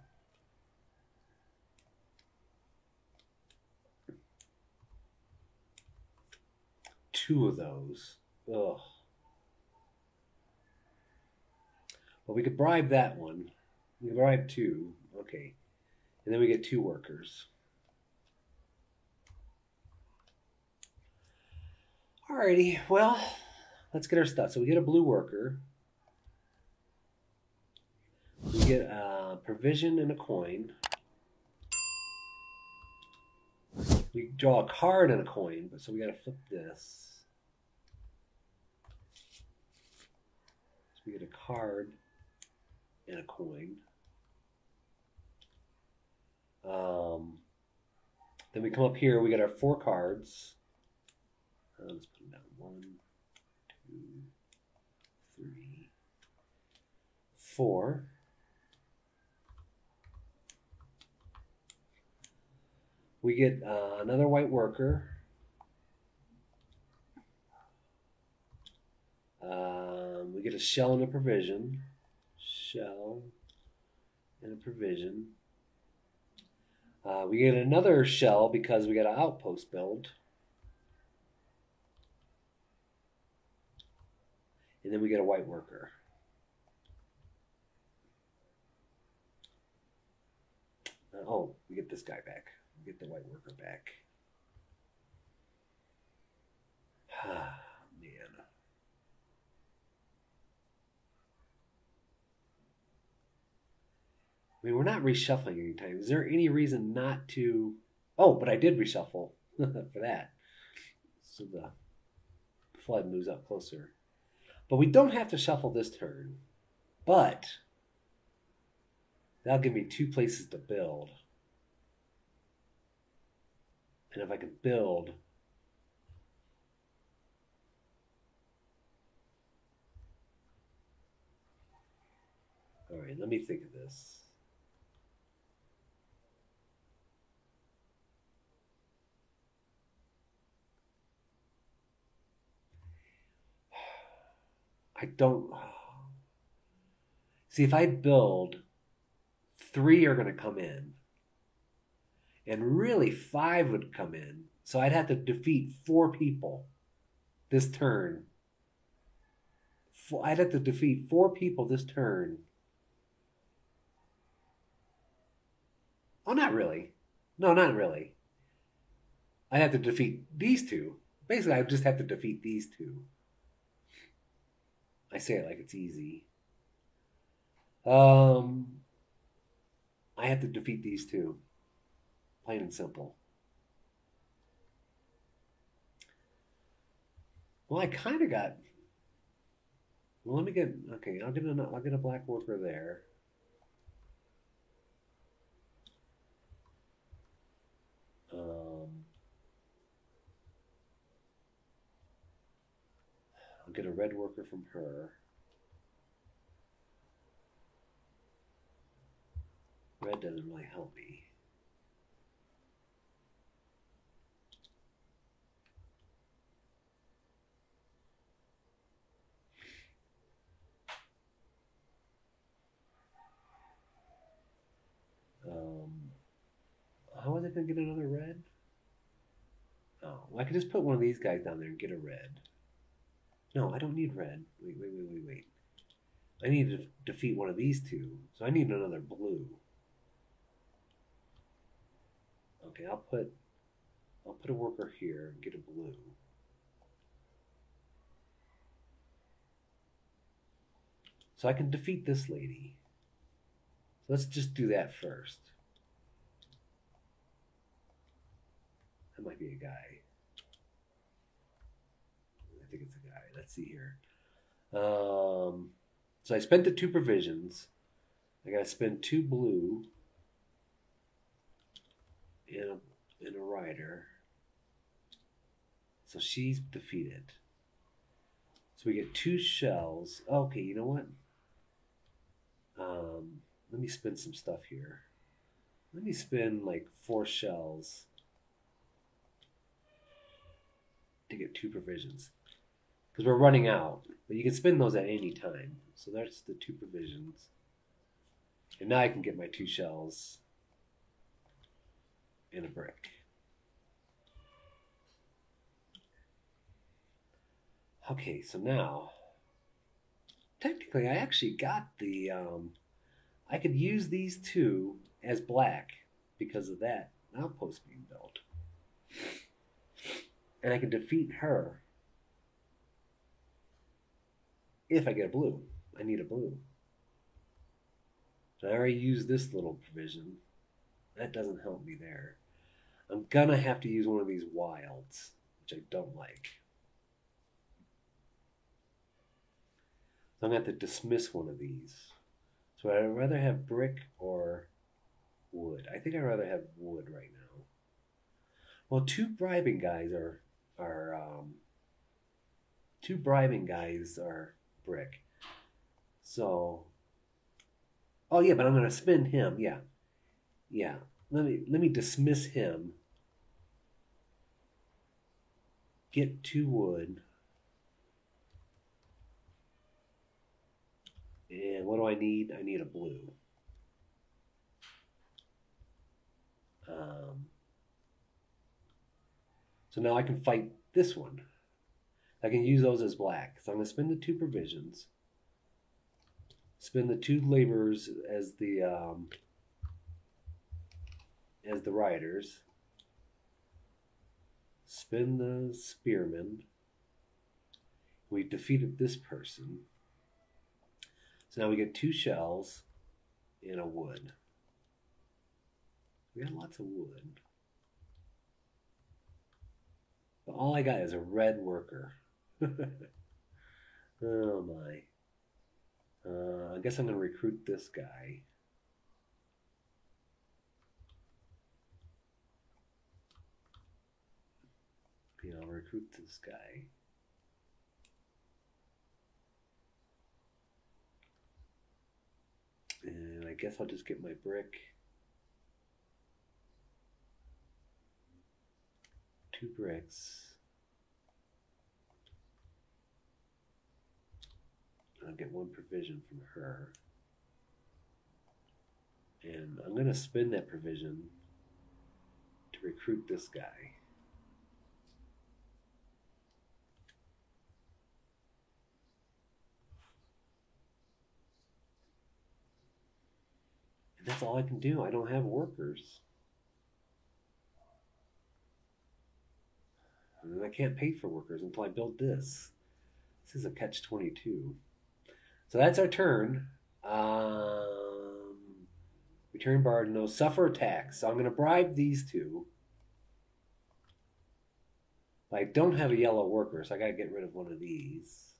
Two of those. Ugh. Well, we could bribe that one. We could bribe 2. Okay. And then we get 2 workers. Alrighty, well, let's get our stuff. So we get a blue worker. We get a provision and a coin. we draw a card and a coin, but so we got to flip this. So we get a card and a coin. Then we come up here. We got our 4 cards. Let's put them down. 1, 2, 3, 4. We get another white worker. We get a shell and a provision. Shell and a provision. We get another shell because we got an outpost build. And then we get a white worker. Oh, we get this guy back. We get the white worker back. Ah, man. I mean, we're not reshuffling anytime. Is there any reason not to... Oh, but I did reshuffle for that. So the flood moves up closer. But we don't have to shuffle this turn. But that'll give me 2 places to build. And if I can build... All right, let me think of this. I don't... See, if I build, 3 are going to come in. And really, 5 would come in. So I'd have to defeat 4 people this turn. I'd have to defeat 4 people this turn. Oh, not really. No, not really. I'd have to defeat these 2. Basically, I just have to defeat these 2. I say it like it's easy. I have to defeat these 2. Plain and simple. Well, I kind of got... Well, let me get... Okay, I'll get a black worker there. I'll get a red worker from her. Red doesn't really help me. How was I going to get another red? Oh, well, I could just put one of these guys down there and get a red. No, I don't need red. Wait. I need to defeat one of these 2, so I need another blue. Okay, I'll put a worker here and get a blue. So I can defeat this lady. So let's just do that first. That might be a guy. I think it's a guy. Let's see here. So I spent the 2 provisions. I gotta spend 2 blue and a rider. So she's defeated. So we get 2 shells. Okay, you know what? Let me spin some stuff here. Let me spin like 4 shells to get 2 provisions. Because we're running out. But you can spin those at any time. So that's the 2 provisions. And now I can get my 2 shells and a brick. Okay, so now, technically I actually got the, I could use these 2 as black because of that outpost being built. And I can defeat her if I get a blue. I need a blue. So I already used this little provision. That doesn't help me there. I'm gonna have to use one of these wilds, which I don't like. So I'm gonna have to dismiss one of these. So I'd rather have brick or wood. I think I'd rather have wood right now. Well, two bribing guys are brick. So, oh yeah, but I'm gonna spin him. Yeah, yeah. Let me dismiss him. Get two wood. And what do I need? I need a blue. Um, so now I can fight this one. I can use those as black. So I'm going to spend the two provisions. Spend the two laborers as the riders. Spend the spearmen. We defeated this person. So now we get two shells and a wood. We got lots of wood. But all I got is a red worker. Oh my. I guess I'm going to recruit this guy. Yeah, I'll recruit this guy. And I guess I'll just get my brick. Two bricks. I'll get one provision from her. And I'm going to spend that provision to recruit this guy. And that's all I can do. I don't have workers. And I can't pay for workers until I build this. This is a catch-22. So that's our turn. Return bard, no, suffer attacks. So I'm going to bribe these two. I don't have a yellow worker, so I got to get rid of one of these.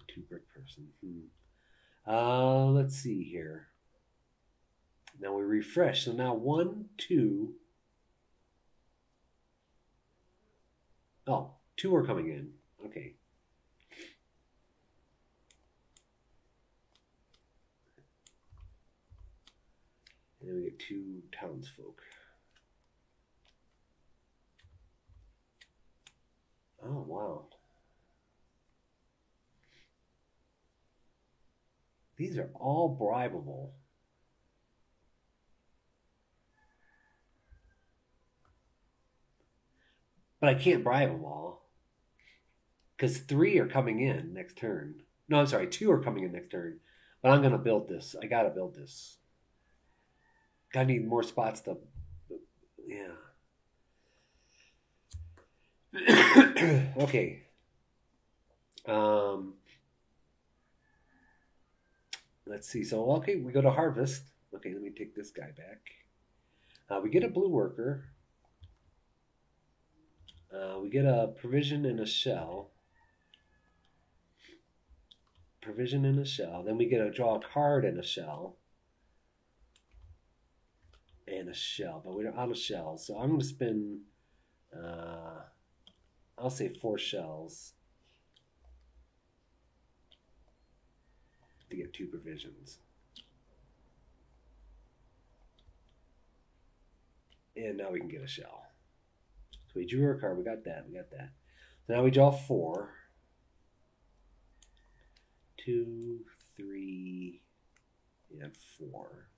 Two brick person. Let's see here. Now we refresh. So now 1, 2. Oh, 2 are coming in. Okay. And then we get 2 townsfolk. Oh, wow. These are all bribable. But I can't bribe them all. Because 3 are coming in next turn. No, I'm sorry, 2 are coming in next turn. But I'm going to build this. I got to build this. I need more spots to... Yeah. Okay. Let's see. So, okay, we go to harvest. Okay, let me take this guy back. We get a blue worker. We get a provision and a shell. Provision and a shell. Then we get a draw a card and a shell. And a shell. But we're out of shells. So I'm going to spend, I'll say 4 shells to get 2 provisions. And now we can get a shell. So we drew our card. We got that. So now we draw 4. 2, 3, and 4.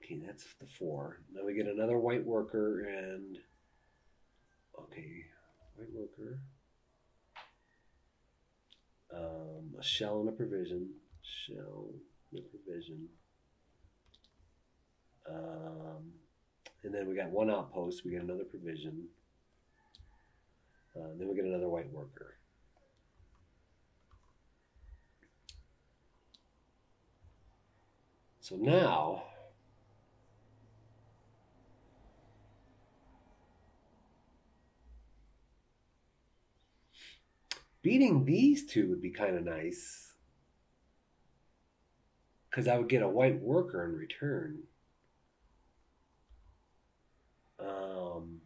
Okay, that's the 4. Now we get another white worker and... Okay, white worker. A shell and a provision. Shell and a provision. And then we got 1 outpost. We get another provision. Then we get another white worker. So now, beating these two would be kind of nice. Because I would get a white worker in return. Um,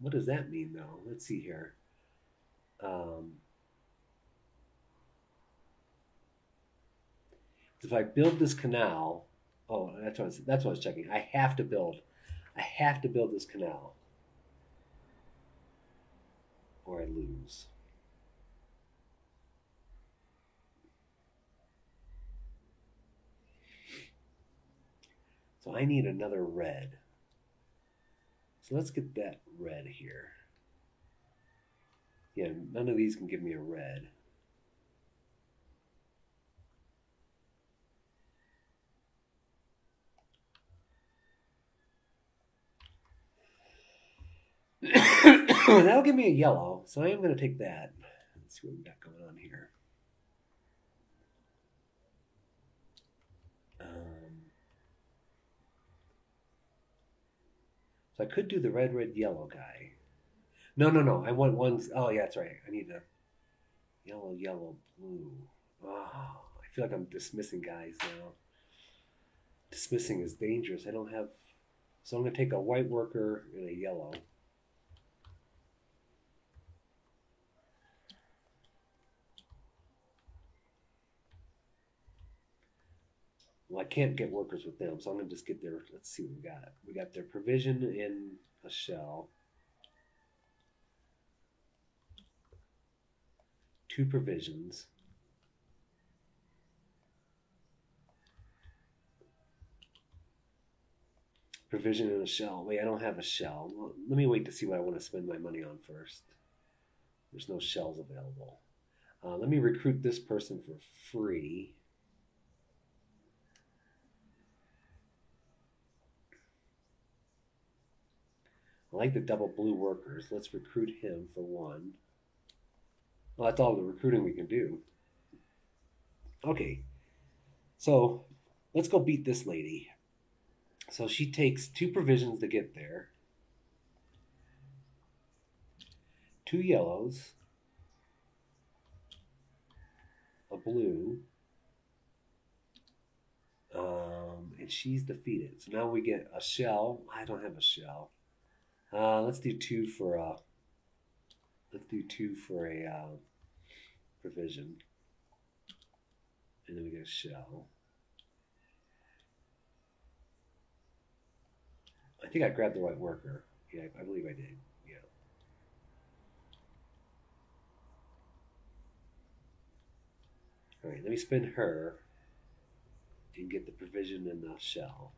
what does that mean, though? Let's see here. Um, if I build this canal, oh, that's what I was checking. I have to build. I have to build this canal, or I lose. So I need another red. So let's get that red here. Yeah, none of these can give me a red. That'll give me a yellow, so I am going to take that. Let's see what we got going on here. So I could do the red, red, yellow guy. No, no, no. I want one. Oh, yeah, that's right. I need a yellow, yellow, blue. Oh, I feel like I'm dismissing guys now. Dismissing is dangerous. I don't have. So I'm going to take a white worker and a yellow. Well, I can't get workers with them, so I'm going to just get their. Let's see what we got. We got their provision in a shell. 2 provisions. Provision in a shell. Wait, I don't have a shell. Well, let me wait to see what I want to spend my money on first. There's no shells available. Let me recruit this person for free. I like the double blue workers. Let's recruit him for 1. Well, that's all the recruiting we can do. Okay, so let's go beat this lady. So she takes 2 provisions to get there, 2 yellows, a blue, and she's defeated. So now we get a shell. I don't have a shell. Let's do 2 for a. Let's do 2 for a provision, and then we get a shell. I think I grabbed the right worker. Yeah, I believe I did. Yeah. All right, let me spin her and get the provision in the shell.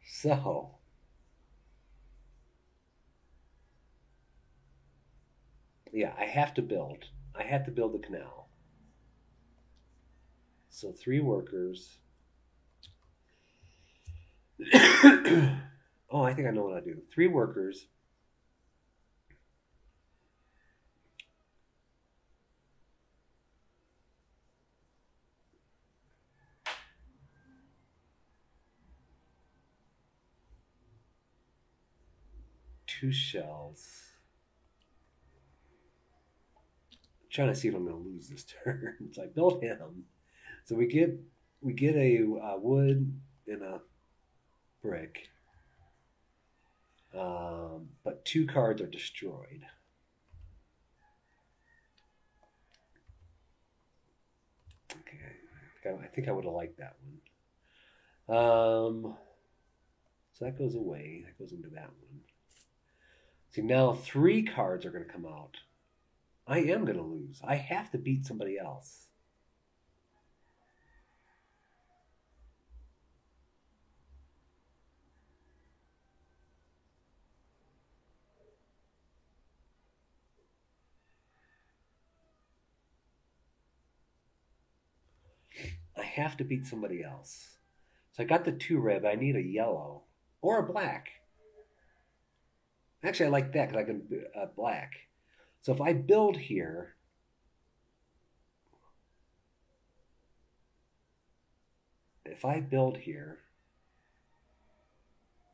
So, yeah, I have to build. I have to build the canal. So 3 workers. Oh, I think I know what I do. 3 workers. Two shells. I'm trying to see if I'm going to lose this turn. So I built him. So we get a wood and a brick. But 2 cards are destroyed. Okay, I think I would have liked that one. So that goes away. That goes into that one. See, now 3 cards are going to come out. I am going to lose. I have to beat somebody else. I have to beat somebody else. So I got the 2 red, but I need a yellow or a black. Actually, I like that because I can black. So if I build here, if I build here,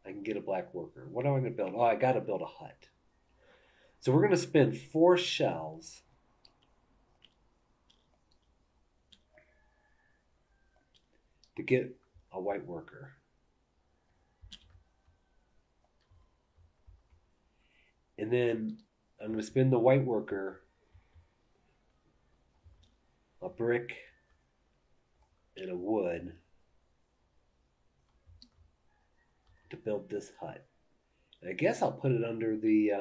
I can get a black worker. What am I going to build? Oh, I got to build a hut. So we're going to spend 4 shells to get a white worker. And then I'm going to spend the white worker, a brick, and a wood to build this hut. And I guess I'll put it under the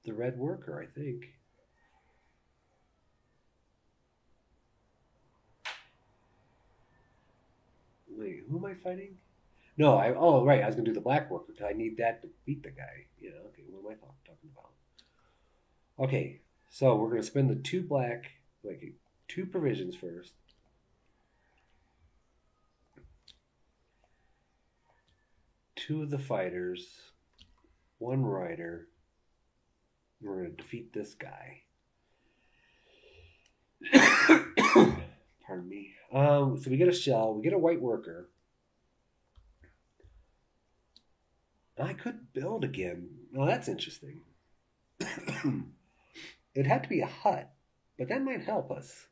red worker, I think. Wait, who am I fighting? No, oh right, I was gonna do the black worker because I need that to beat the guy. Yeah, okay, what am I talking about? Okay, so we're gonna spend the two black, like 2 provisions first. Two of the fighters, 1 rider. We're gonna defeat this guy. Pardon me. So we get a shell, we get a white worker. I could build again. Oh, that's interesting. It'd have to be a hut, but that might help us.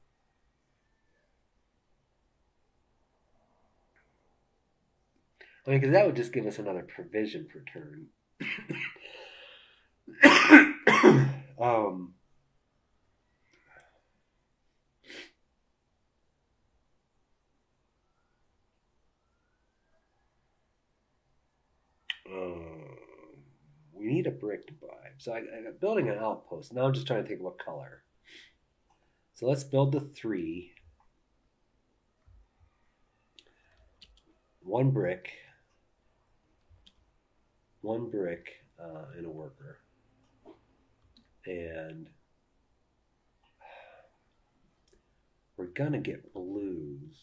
I mean, because that would just give us another provision per turn. um, we need a brick to bribe. So I'm building an outpost. Now I'm just trying to think what color. So let's build the 3. 1 brick. 1 brick and a worker. And we're going to get blues.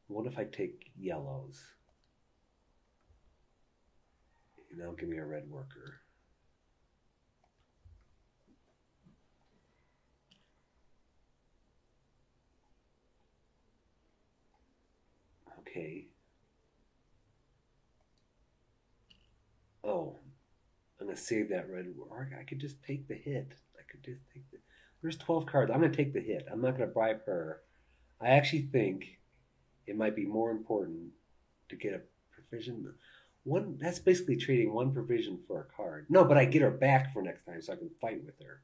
What if I take yellows? And now give me a red worker. Okay. Oh, I'm going to save that red worker. I could just take the hit. I could just take the... There's 12 cards. I'm going to take the hit. I'm not going to bribe her. I actually think it might be more important to get a provision. That's basically trading 1 provision for a card. No, but I get her back for next time so I can fight with her.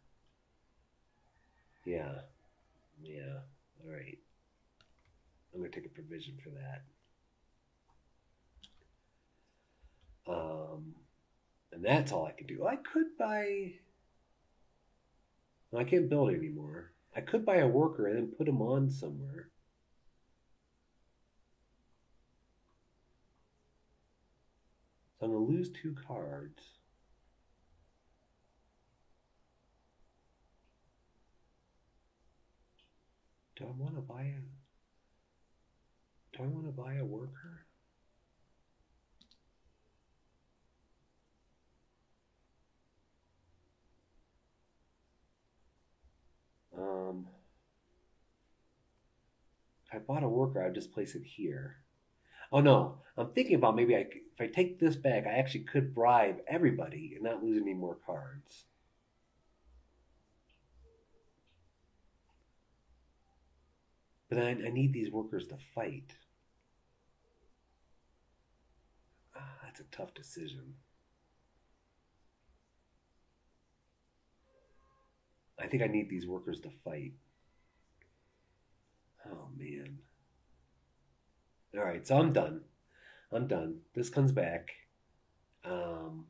Yeah. Yeah. All right. I'm going to take a provision for that. And that's all I could do. I could buy... No, I can't build anymore. I could buy a worker and then put him on somewhere. So I'm going to lose 2 cards. Do I want to buy a worker? If I bought a worker, I'd just place it here. Oh no, I'm thinking about maybe if I take this back, I actually could bribe everybody and not lose any more cards. But I need these workers to fight. That's a tough decision. I think I need these workers to fight. Oh man. All right, so I'm done. I'm done. This comes back. Um,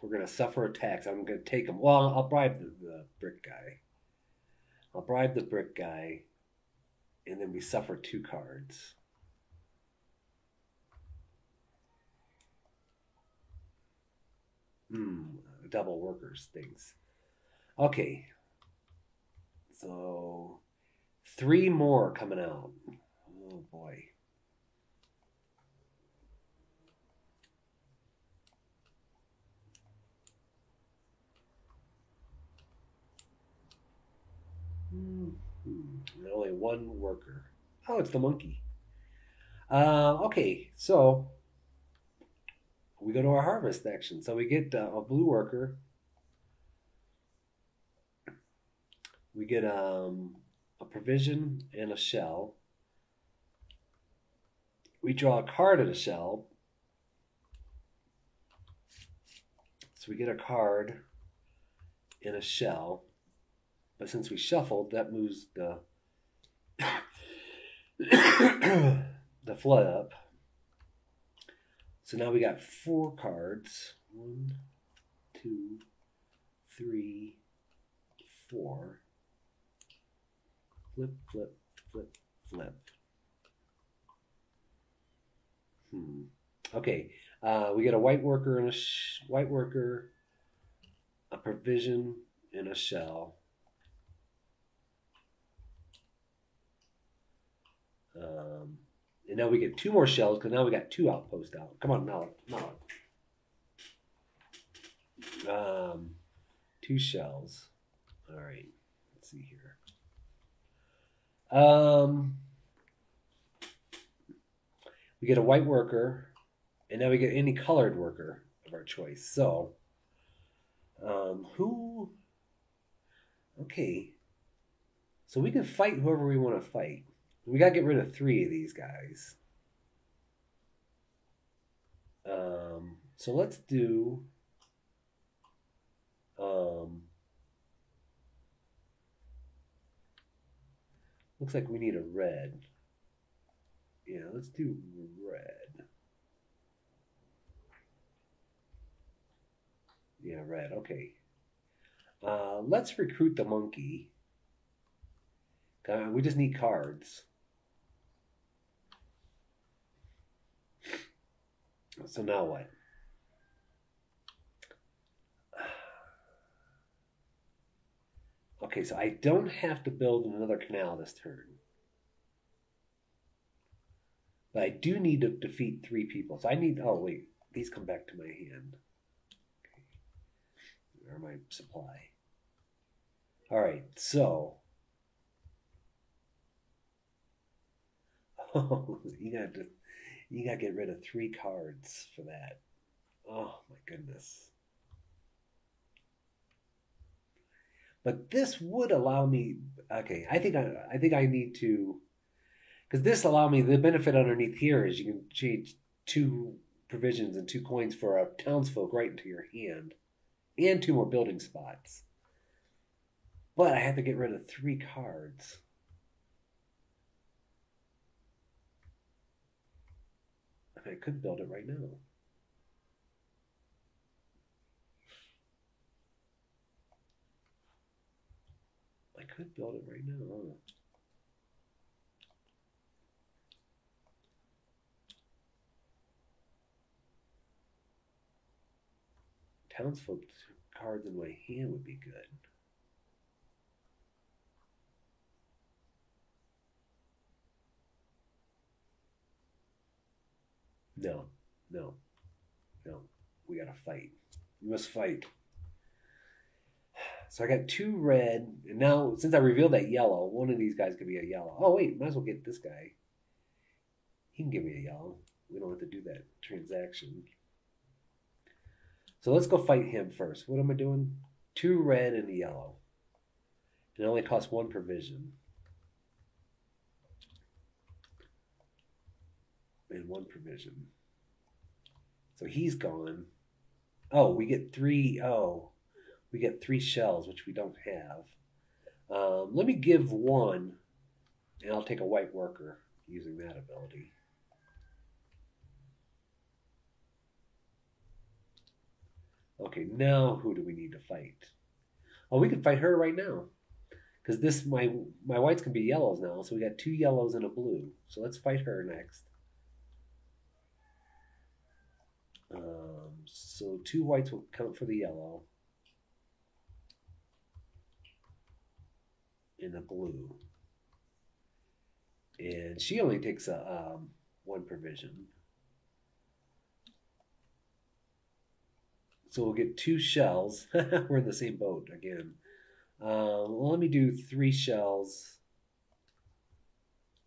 we're gonna suffer attacks. I'm gonna take them. Well, I'll bribe the brick guy. I'll bribe the brick guy, and then we suffer 2 cards. double workers things. Okay, so 3 more coming out. Oh boy. Only 1 worker. Oh, it's the monkey. Okay, so we go to our harvest action. So we get a blue worker. We get a provision and a shell. We draw a card at a shell. So we get a card in a shell. But since we shuffled, that moves the the flood up. So now we got 4 cards. 1, 2, 3, 4. Flip, flip, flip, flip. Okay. We get a white worker and white worker, a provision, and a shell. And now we get 2 more shells because now we got 2 outposts out. Come on, now. 2 shells. All right. Let's see here. We get a white worker, and now we get any colored worker of our choice. So, who? Okay. So we can fight whoever we want to fight. We got to get rid of 3 of these guys. So let's do. Looks like we need a red. Yeah, let's do red. Yeah, red. Okay. Let's recruit the monkey. We just need cards. So now what? Okay, so I don't have to build another canal this turn. But I do need to defeat 3 people. So I need... Oh, wait. These come back to my hand. Okay. Or my supply. Alright, so... Oh, you gotta get rid of 3 cards for that. Oh, my goodness. But this would allow me... Okay, I think I need to... Because this allow me... The benefit underneath here is you can change 2 provisions and 2 coins for a townsfolk right into your hand. And 2 more building spots. But I have to get rid of 3 cards. I could build it right now. I could build it right now. Townsfolk cards in my hand would be good. No. We gotta fight. We must fight. So I got 2 red, and now since I revealed that yellow, one of these guys could be a yellow. Oh wait, might as well get this guy. He can give me a yellow. We don't have to do that transaction. So let's go fight him first. What am I doing? 2 red and a yellow. It only costs 1 provision. And 1 provision. So he's gone. Oh, we get 3. Oh, we get 3 shells, which we don't have. Let me give 1, and I'll take a white worker using that ability. Okay, now who do we need to fight? Oh, we can fight her right now. Because this, my whites can be yellows now, so we got 2 yellows and a blue. So let's fight her next. So 2 whites will count for the yellow. in a blue. And she only takes a one provision. So we'll get 2 shells. We're in the same boat again. Well, let me do 3 shells.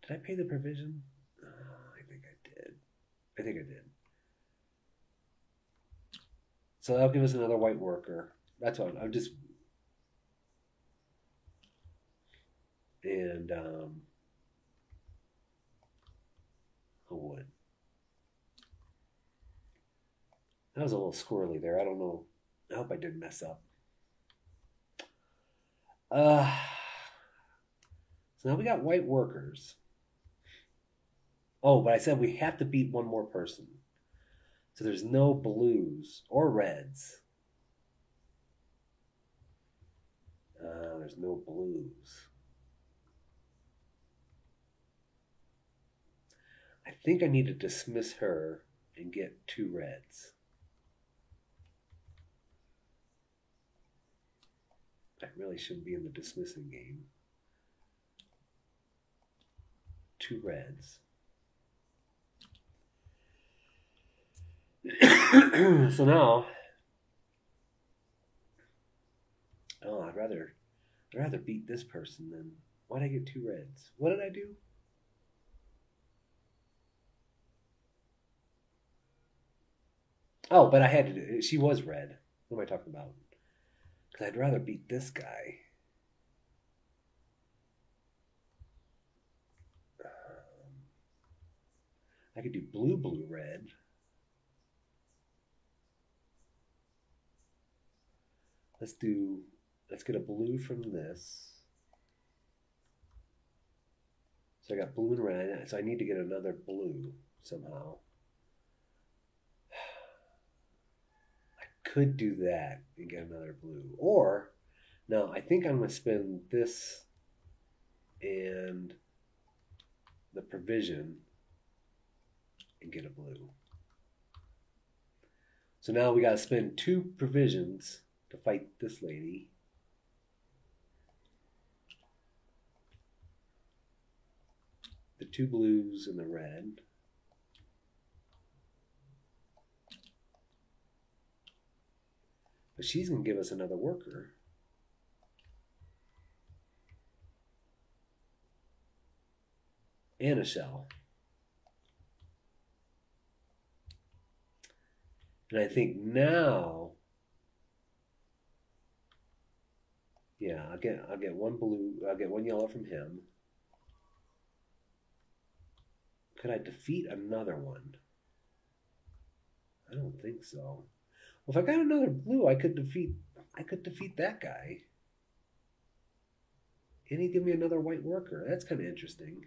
Did I pay the provision? I think I did. I think I did. So that'll give us another white worker. That's what I'm just. And a wood. That was a little squirrely there. I don't know. I hope I didn't mess up. So now we got white workers. Oh, but I said we have to beat one more person. So there's no blues or reds. There's no blues. I think I need to dismiss her and get 2 reds. I really shouldn't be in the dismissing game. 2 reds. So now, I'd rather beat this person than. Why'd I get 2 reds? What did I do? Oh, but I had to do it. She was red. What am I talking about? Because I'd rather beat this guy. I could do blue, blue, red. Let's get a blue from this. So I got blue and red, so I need to get another blue somehow. I could do that and get another blue. Or, no, I think I'm going to spend this and the provision and get a blue. So now we got to spend 2 provisions to fight this lady. The 2 blues and the red. But she's going to give us another worker. And a shell. And I think now, yeah, I'll get 1 blue, I'll get 1 yellow from him. Could I defeat another one? I don't think so. Well, if I got another blue, I could defeat that guy. And he'd give me another white worker. That's kind of interesting.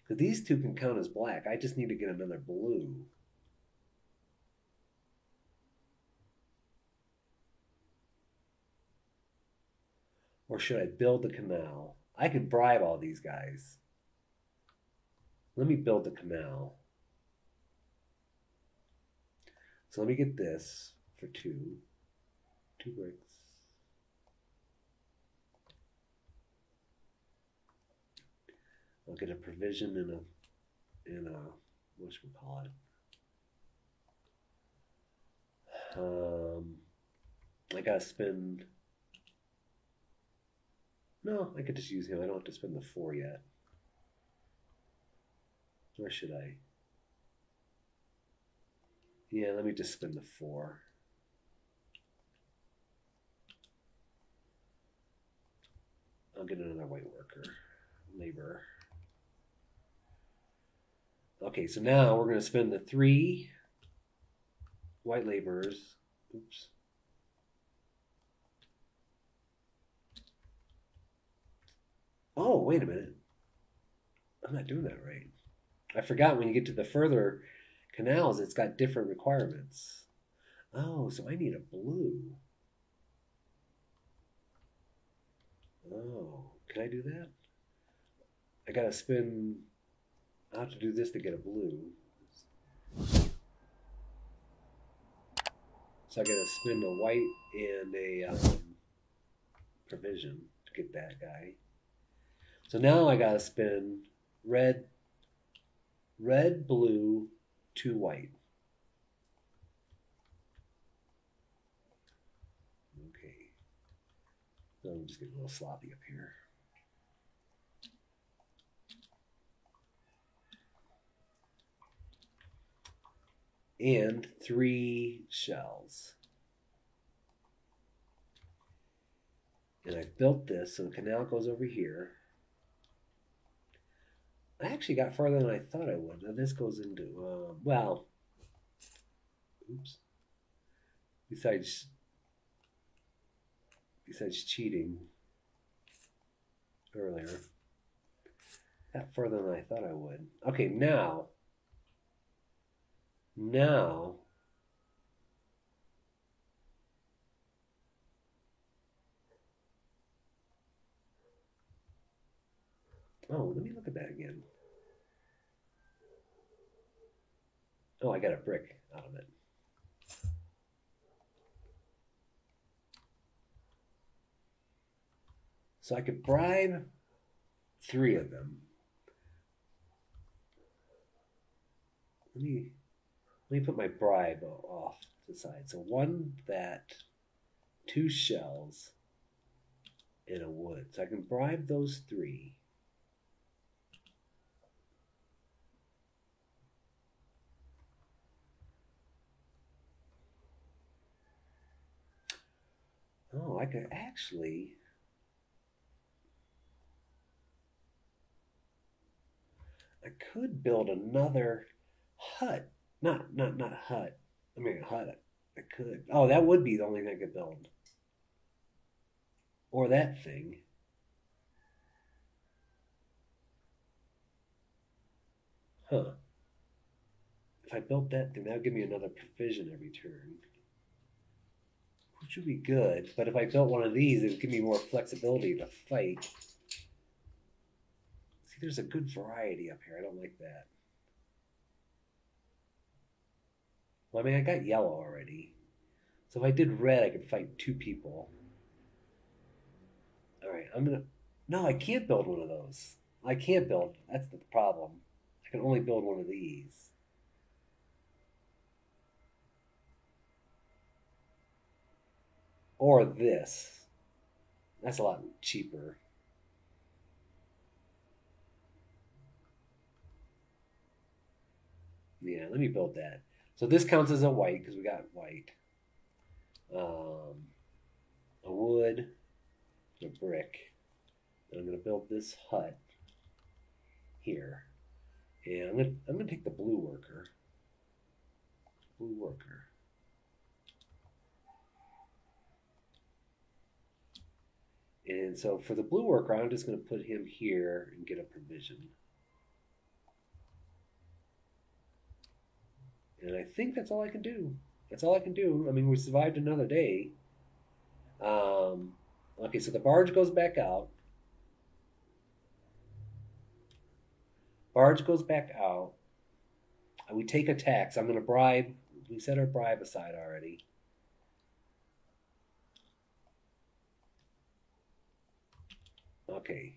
Because these 2 can count as black. I just need to get another blue. Or should I build the canal? I could bribe all these guys. Let me build the canal. So let me get this for 2 bricks. I'll get a provision in a whatchamacallit. I gotta spend. No, I could just use him. I don't have to spend the 4 yet. Or should I? Yeah, let me just spend the 4. I'll get another white worker. Labor. Okay, so now we're going to spend the 3 white laborers. Oops. Oh, wait a minute. I'm not doing that right. I forgot when you get to the further canals, it's got different requirements. Oh, so I need a blue. Oh, can I do that? I gotta spend. I'll have to do this to get a blue. So I gotta spend a white and a provision to get that guy. So now I gotta spend red, blue, 2 white. Okay. I'm just getting a little sloppy up here. And 3 shells. And I've built this, so the canal goes over here. I actually got farther than I thought I would. Now this goes into, well, oops. Besides cheating earlier, got further than I thought I would. Okay, now, oh, let me look at that again. Oh, I got a brick out of it. So I could bribe 3 of them. Let me put my bribe off to the side. So 1 that, 2 shells, and a wood. So I can bribe those 3. Oh, I could actually. I could build another hut. Not a hut. I mean a hut. I could. Oh, that would be the only thing I could build. Or that thing. Huh. If I built that thing, that would give me another provision every turn. Which would be good, but if I built one of these, it would give me more flexibility to fight. See, there's a good variety up here. I don't like that. Well, I mean, I got yellow already. So if I did red, I could fight 2 people. Alright, I'm gonna... No, I can't build one of those. I can't build. That's the problem. I can only build one of these. Or this. That's a lot cheaper. Yeah, let me build that. So this counts as a white because we got white. A wood, a brick. And I'm going to build this hut here. And I'm gonna take the blue worker. Blue worker. And so for the blue worker, I'm just going to put him here and get a provision. And I think that's all I can do. That's all I can do. I mean, we survived another day. Okay, so the barge goes back out. Barge goes back out. We take a tax. I'm going to bribe. We set our bribe aside already. Okay.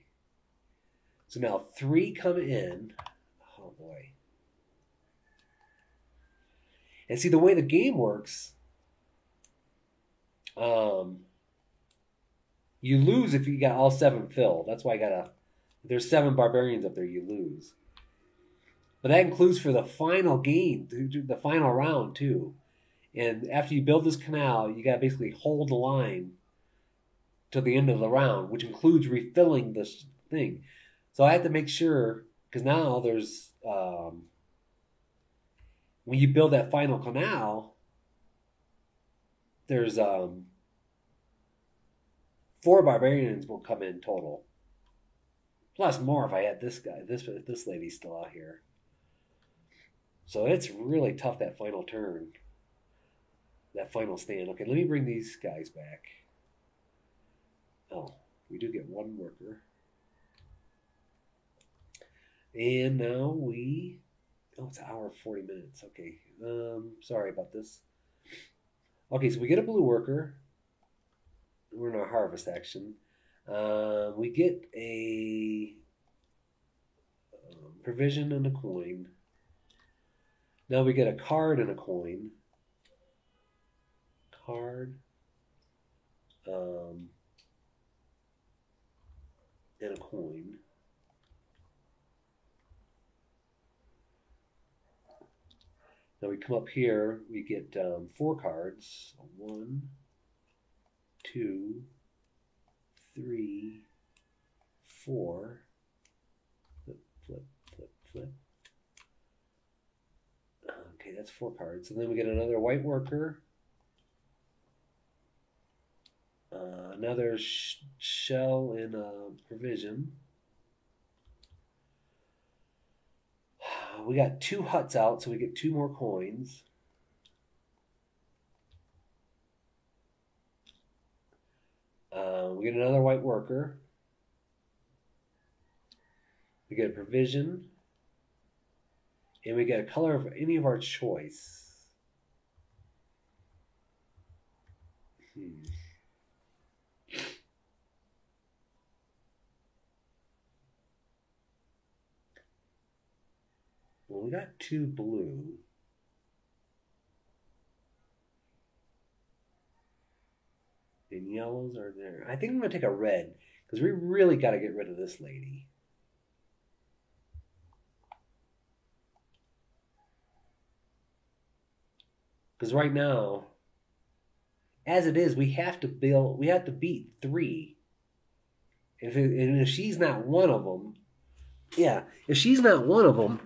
So now 3 come in. Oh boy. And see, the way the game works, you lose if you got all 7 filled. That's why I gotta. If there's 7 barbarians up there, you lose. But that includes for the final game, the final round too. And after you build this canal, you gotta basically hold the line till the end of the round, which includes refilling this thing. So I have to make sure, because now there's when you build that final canal, there's 4 barbarians will come in total, plus more if I had this guy. This lady's still out here, so it's really tough that final turn, that final stand. Okay, let me bring these guys back. Oh, we do get 1 worker. And now oh, it's an hour 40 minutes. Okay, sorry about this. Okay, so we get a blue worker. We're in our harvest action. We get a provision and a coin. Now we get a card and a coin. Card. And a coin. Now we come up here, we get 4 cards. 1, 2, 3, 4. Flip, flip, flip, flip. Okay, that's 4 cards. And then we get another white worker. Another shell and provision. We got 2 huts out, so we get 2 more coins. We get another white worker. We get a provision. And we get a color of any of our choice. Well, we got 2 blue. And yellows are there. I think I'm going to take a red because we really got to get rid of this lady. Because right now, as it is, we have to beat 3. And if she's not one of them, if she's not one of them,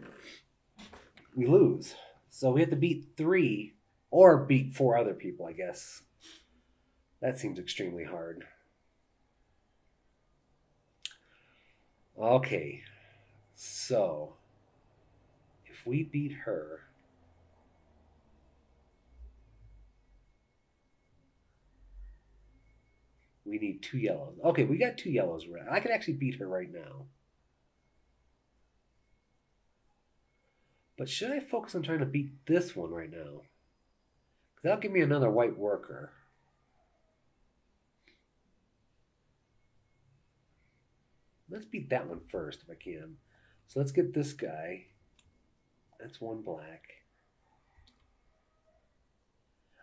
we lose. So we have to beat 3 or beat 4 other people, I guess. That seems extremely hard. Okay, so if we beat her, we need 2 yellows. Okay, we got 2 yellows. I could actually beat her right now. But should I focus on trying to beat this one right now? Because that'll give me another white worker. Let's beat that one first if I can. So let's get this guy. That's 1 black.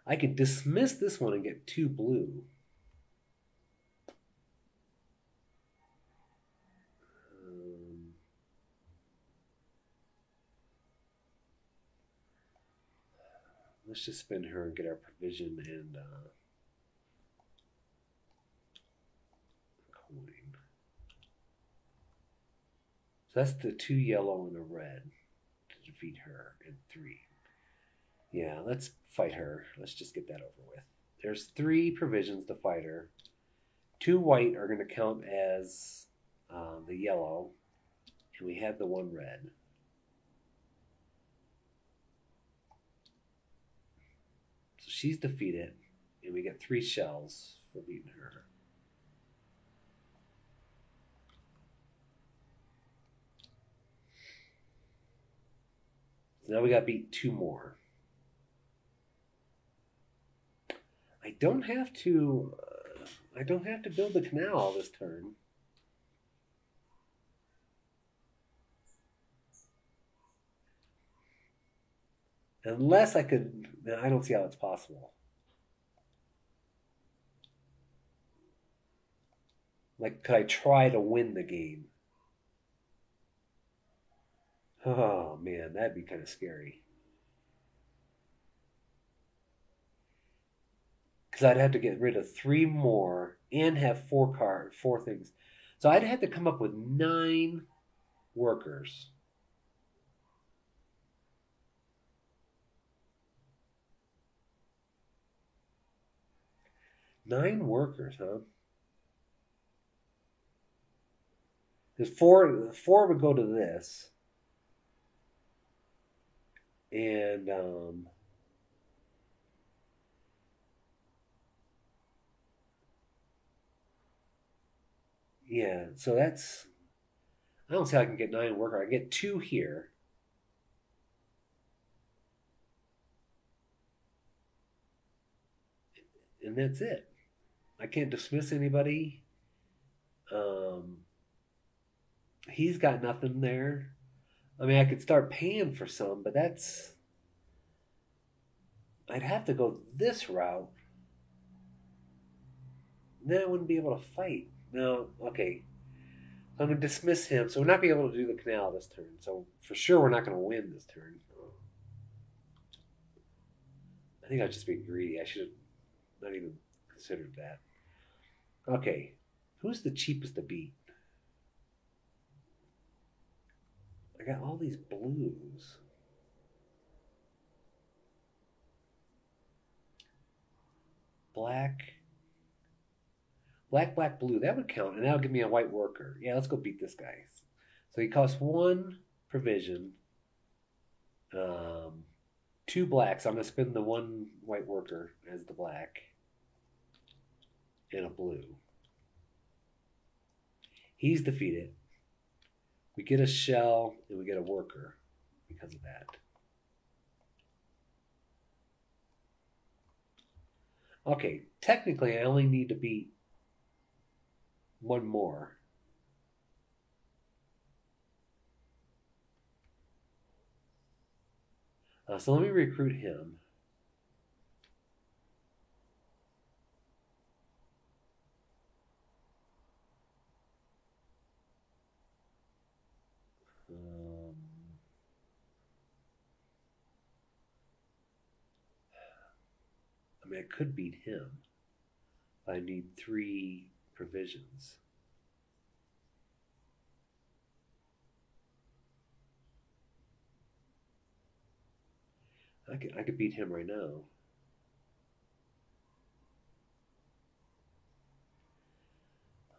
I can dismiss this one and get 2 blue. Let's just spin her and get our provision and coin. So that's the 2 yellow and a red to defeat her in 3. Yeah, let's fight her. Let's just get that over with. There's 3 provisions to fight her. 2 white are going to count as the yellow, and we have the 1 red. So she's defeated, and we get 3 shells for beating her. So now we got to beat 2 more. I don't have to build the canal this turn. Unless I could... No, I don't see how it's possible. Like, could I try to win the game? Oh, man, that'd be kind of scary. Because I'd have to get rid of 3 more and have 4 things. So I'd have to come up with 9 workers. 9 workers, huh? Because 4 would go to this. And yeah, so that's... I don't see how I can get 9 worker. I get 2 here. and that's it. I can't dismiss anybody. Um, he's got nothing there. I mean, I could start paying for some, but that's. I'd have to go this route. Then I wouldn't be able to fight. No, okay. I'm going to dismiss him, so we're not going to be able to do the canal this turn. So for sure, we're not going to win this turn. I think I've just been greedy. I should have not even considered that. Okay, who's the cheapest to beat? I got all these blues. Black, black, blue. That would count, and that'll give me a white worker. Yeah, let's go beat this guy. So he costs 1 provision, 2 blacks. I'm going to spend the 1 white worker as the black, and a blue. He's defeated. We get a shell, and we get a worker because of that. Okay, technically I only need to beat 1 more. So let me recruit him. I mean, I could beat him. I need 3 provisions. I could beat him right now.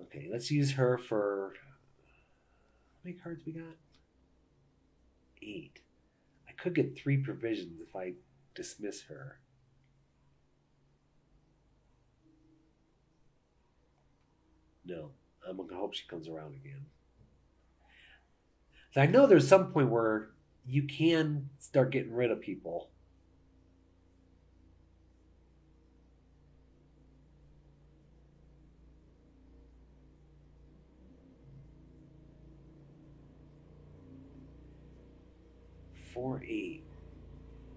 Okay, let's use her for. How many cards we got? 8. I could get 3 provisions if I dismiss her. No, I'm gonna hope she comes around again. So I know there's some point where you can start getting rid of people. Four, 8.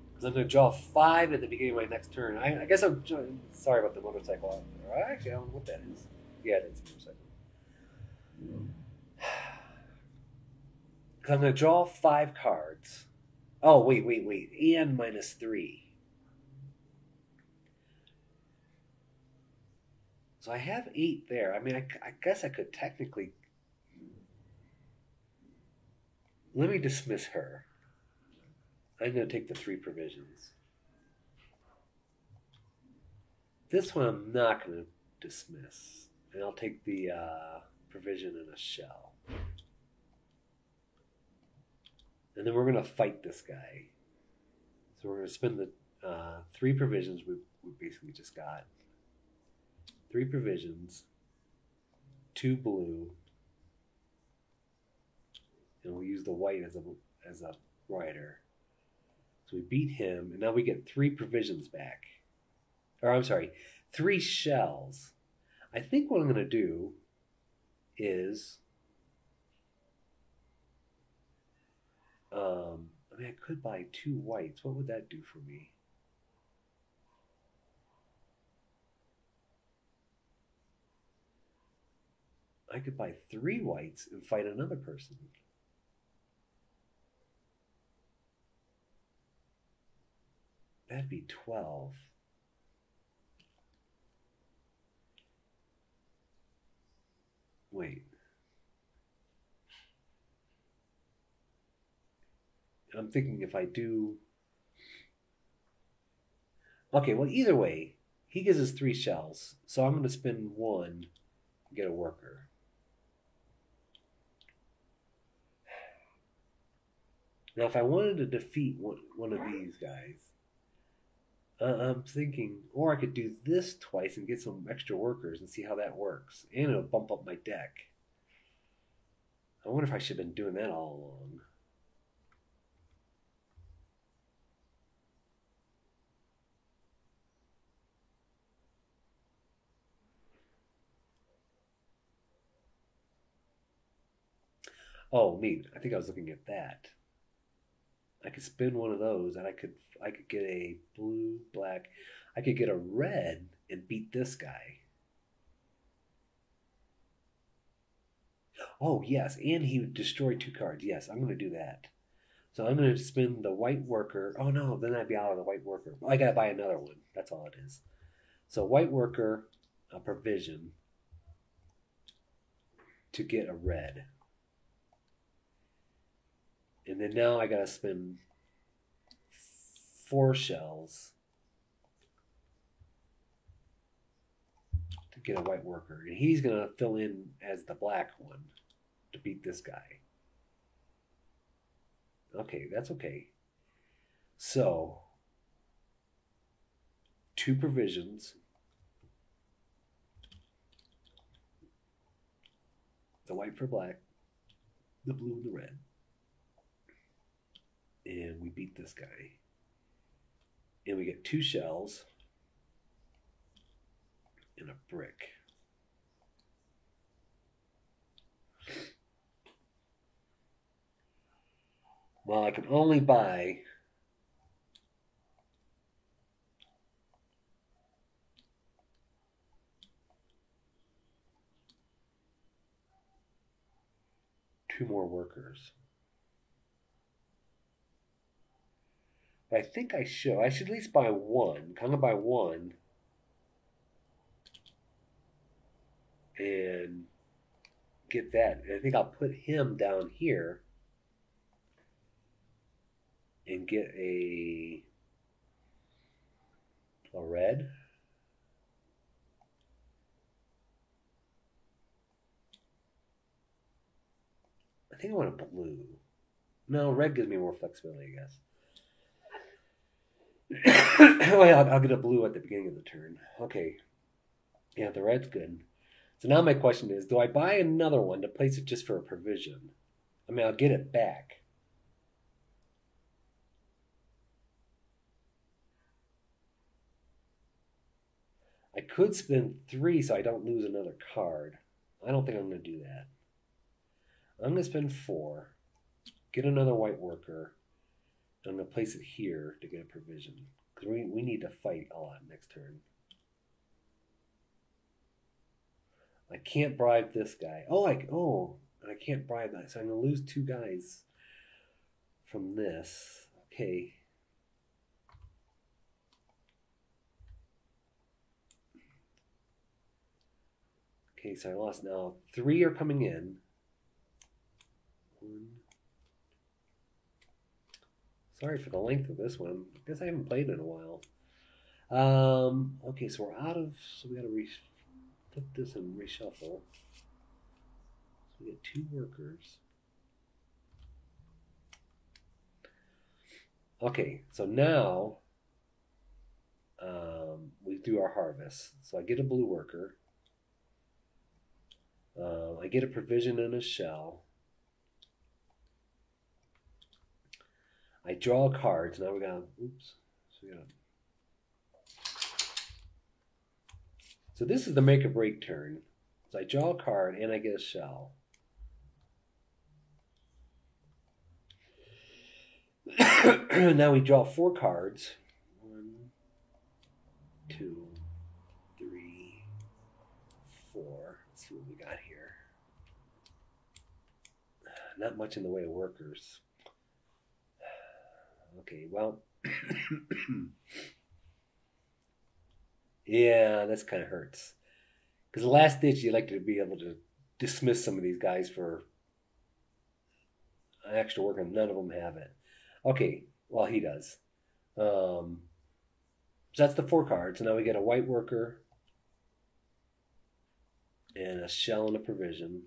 Because I'm going to draw 5 at the beginning of my next turn. I guess I'm sorry about the motorcycle. Actually, I don't know what that is. Yeah, it's a motorcycle. Because I'm going to draw 5 cards. Oh, wait. And -3. So I have 8 there. I mean, I guess I could technically. Let me dismiss her. I'm going to take the 3 provisions. This one I'm not going to dismiss. And I'll take the provision and a shell. And then we're going to fight this guy. So we're going to spend the 3 provisions we basically just got. 3 provisions. 2 blue. And we'll use the white as a rider. So we beat him, and now we get 3 provisions back. Or I'm sorry, 3 shells. I think what I'm going to do is... I mean, I could buy 2 whites. What would that do for me? I could buy 3 whites and fight another person. That'd be 12. Wait. I'm thinking if I do... Okay, well, either way, he gives us 3 shells. So I'm going to spend 1 and get a worker. Now, if I wanted to defeat one of these guys, I'm thinking, or I could do this twice and get some extra workers and see how that works. And it'll bump up my deck. I wonder if I should have been doing that all along. Oh, neat. I think I was looking at that. I could spin one of those, and I could get a blue, black. I could get a red and beat this guy. Oh yes, and he would destroy 2 cards. Yes, I'm going to do that. So I'm going to spin the white worker. Oh no, then I'd be out of the white worker. I got to buy another one. That's all it is. So white worker, a provision to get a red. And then now I got to spend 4 shells to get a white worker. And he's going to fill in as the black one to beat this guy. Okay, that's okay. So, 2 provisions. The white for black, the blue and the red. And we beat this guy. And we get 2 shells and a brick. Well, I can only buy two more workers. But I think I should. I should at least buy one. I'm going to buy one. And get that. And I think I'll put him down here and get a red. I think I want a blue. No, red gives me more flexibility, I guess. Well, I'll get a blue at the beginning of the turn. Okay. Yeah, the red's good. So now my question is, do I buy another one to place it just for a provision? I mean, I'll get it back. I could spend 3 so I don't lose another card. I don't think I'm going to do that. I'm going to spend 4, get another white worker, and I'm going to place it here to get a provision. Because we need to fight a lot next turn. I can't bribe this guy. I can't bribe that. So I'm going to lose 2 guys from this. Okay. Okay, so I lost now. 3 are coming in. 1. Sorry for the length of this one. I guess I haven't played in a while. Okay, so we're out of... So we got to flip this and reshuffle. So we get 2 workers. Okay, so now we do our harvest. So I get a blue worker. I get a provision and a shell. I draw cards. Now we got... Oops. So this is the make or break turn. So I draw a card and I get a shell. Now we draw 4 cards. 1, 2, 3, 4. Let's see what we got here. Not much in the way of workers. Okay, well. Yeah, this kind of hurts. Because the last ditch, you like to be able to dismiss some of these guys for extra work, and none of them have it. Okay, well, he does. So that's the 4 cards. So now we get a white worker and a shell and a provision.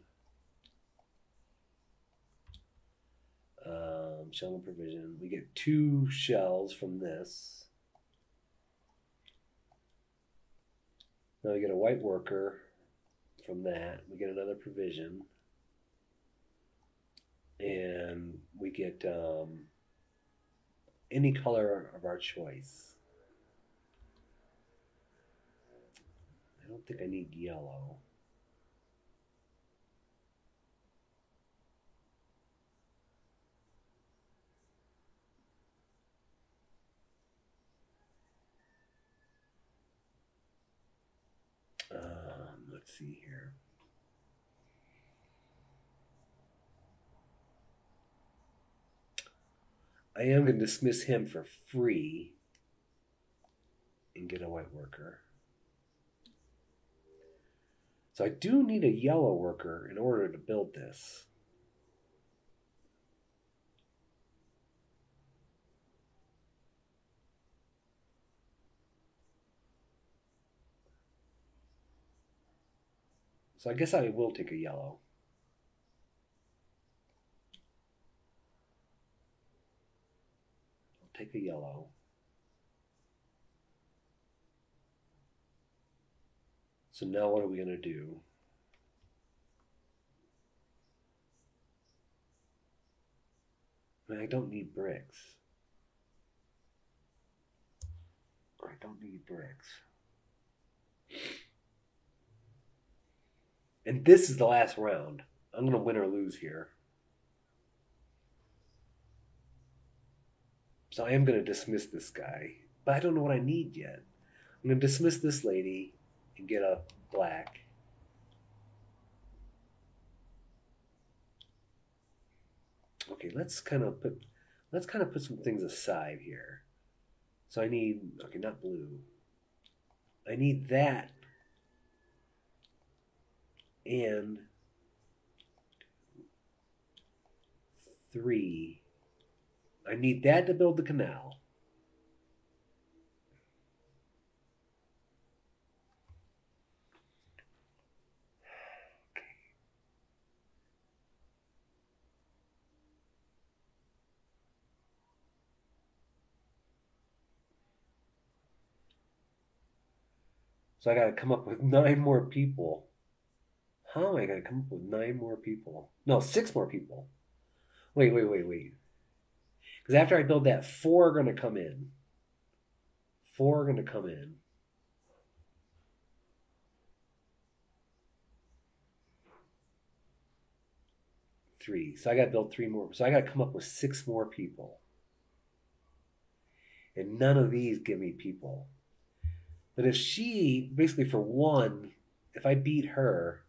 Shell and provision. We get 2 shells from this. Now we get a white worker from that. We get another provision. And we get any color of our choice. I don't think I need yellow. Let's see here. I am going to dismiss him for free and get a white worker. So I do need a yellow worker in order to build this. So I guess I will take a yellow. I'll take a yellow. So now what are we going to do? I don't need bricks. I don't need bricks. And this is the last round. I'm going to win or lose here. So I am going to dismiss this guy. But I don't know what I need yet. I'm going to dismiss this lady and get a black. Okay, let's kind of put some things aside here. So I need, okay, not blue. I need that and 3. I need that to build the canal. So I got to come up with 9 more people. How am I going to come up with 9 more people? No, 6 more people. Wait. Because after I build that, 4 are going to come in. 4 are going to come in. Three. So I got to build 3 more. So I got to come up with 6 more people. And none of these give me people. But if she, basically for 1, if I beat her,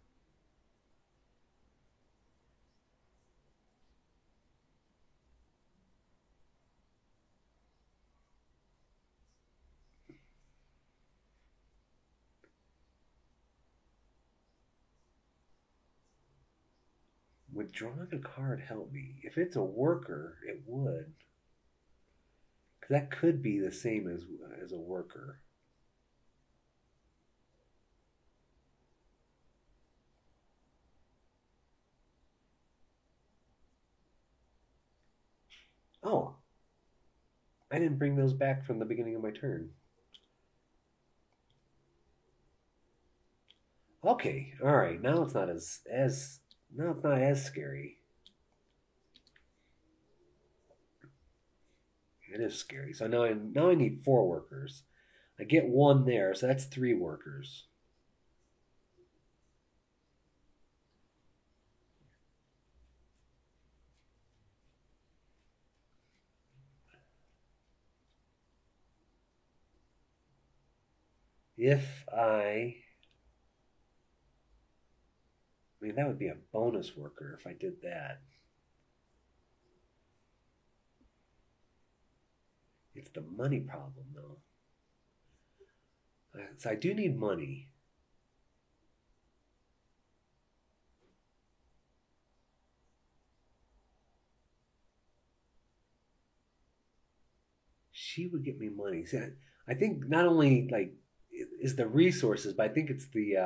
would drawing a card help me? If it's a worker, it would. Because that could be the same as a worker. Oh, I didn't bring those back from the beginning of my turn. Okay, all right. Now it's not as now it's not as scary. It is scary. So now I need 4 workers. I get 1 there, so that's 3 workers. If I mean, that would be a bonus worker if I did that. It's the money problem, though. So I do need money. She would get me money. See, I think not only like is the resources, but I think it's the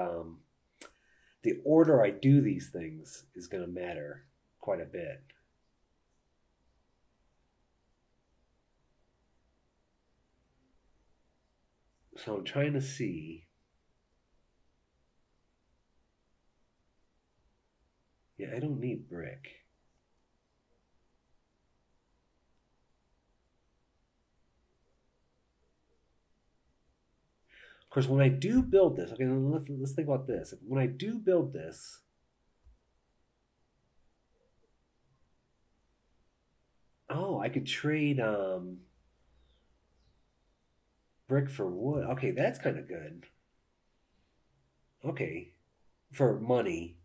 order I do these things is going to matter quite a bit. So I'm trying to see. Yeah, I don't need brick. Of course, when I do build this, okay, let's think about this. When I do build this, oh, I could trade brick for wood. Okay, that's kind of good. Okay. for money.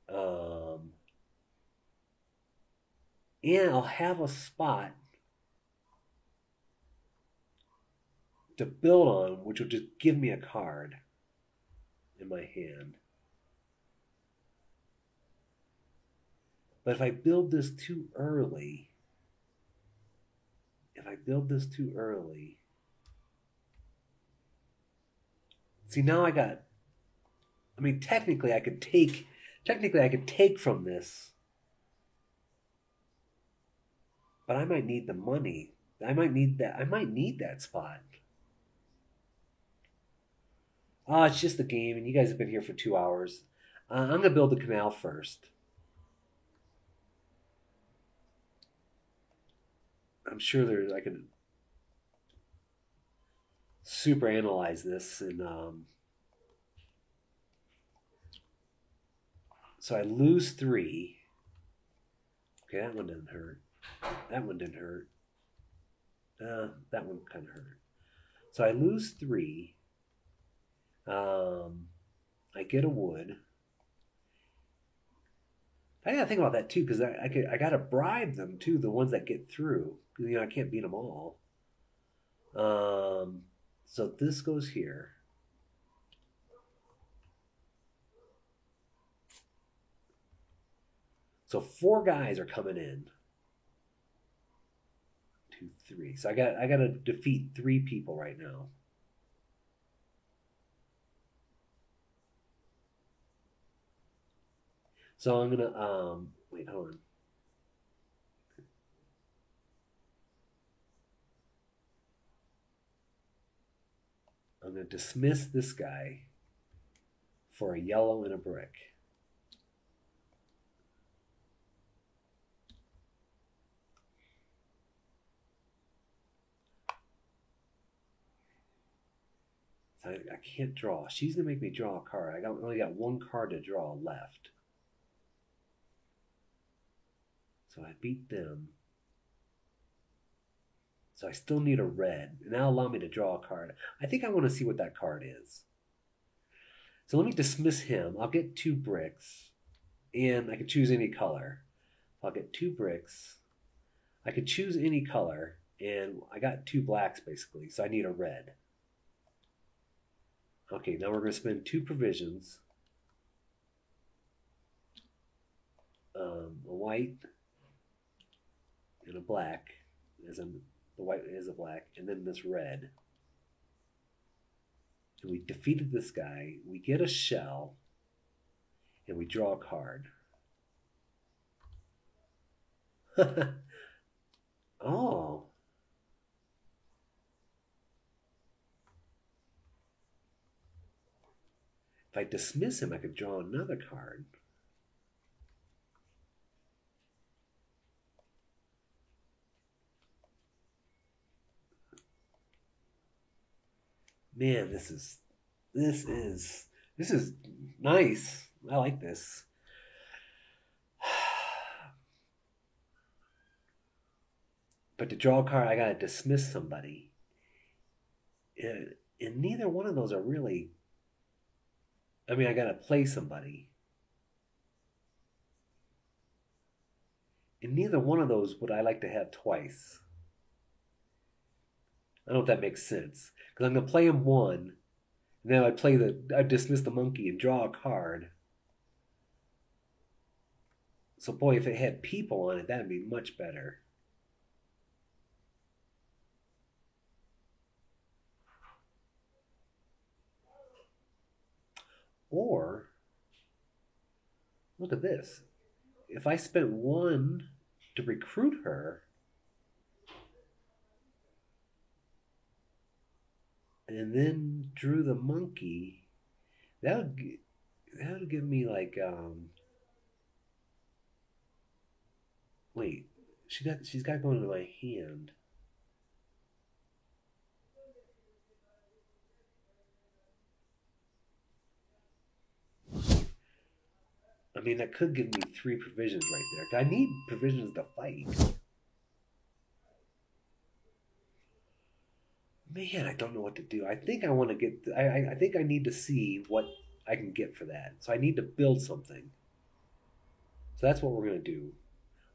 Um, and I'll have a spot to build on, which will just give me a card in my hand. But if I build this too early, see now I got. I mean, technically I could take from this, but I might need the money. I might need that. I might need that spot. Oh, it's just a game, and you guys have been here for 2 hours. I'm gonna build the canal first. I'm sure I can super analyze this, and so I lose 3. Okay, that one didn't hurt. That one didn't hurt. That one kind of hurt. So I lose 3. I get a wood. I gotta think about that too, because I gotta bribe them too, the ones that get through. You know, I can't beat them all. So this goes here. So 4 guys are coming in. 2, 3. So I gotta defeat 3 people right now. So I'm gonna wait, hold on. I'm gonna dismiss this guy for a yellow and a brick. I can't draw. She's gonna make me draw a card. I only got 1 card to draw left. So I beat them. So I still need a red, and that'll allow me to draw a card. I think I want to see what that card is. So let me dismiss him. I'll get 2 bricks, and I can choose any color. I'll get 2 bricks. I could choose any color, and I got 2 blacks basically, so I need a red. Okay, now we're going to spend 2 provisions. A white and a black, as in the white is a black, and then this red. And we defeated this guy. We get a shell, and we draw a card. Oh. If I dismiss him, I could draw another card. Man, this is nice. I like this. But to draw a card, I gotta dismiss somebody. And neither one of those are really. I mean, I gotta play somebody. And neither one of those would I like to have twice. I don't know if that makes sense. Because I'm going to play him 1, and then I dismiss the monkey and draw a card. So boy, if it had people on it, that'd be much better. Or, look at this. If I spent 1 to recruit her, and then drew the monkey, that would give me like wait, she's got going into my hand. I mean, that could give me 3 provisions right there. I need provisions to fight. Man, I don't know what to do. I think I want to get. I think I need to see what I can get for that. So I need to build something. So that's what we're gonna do.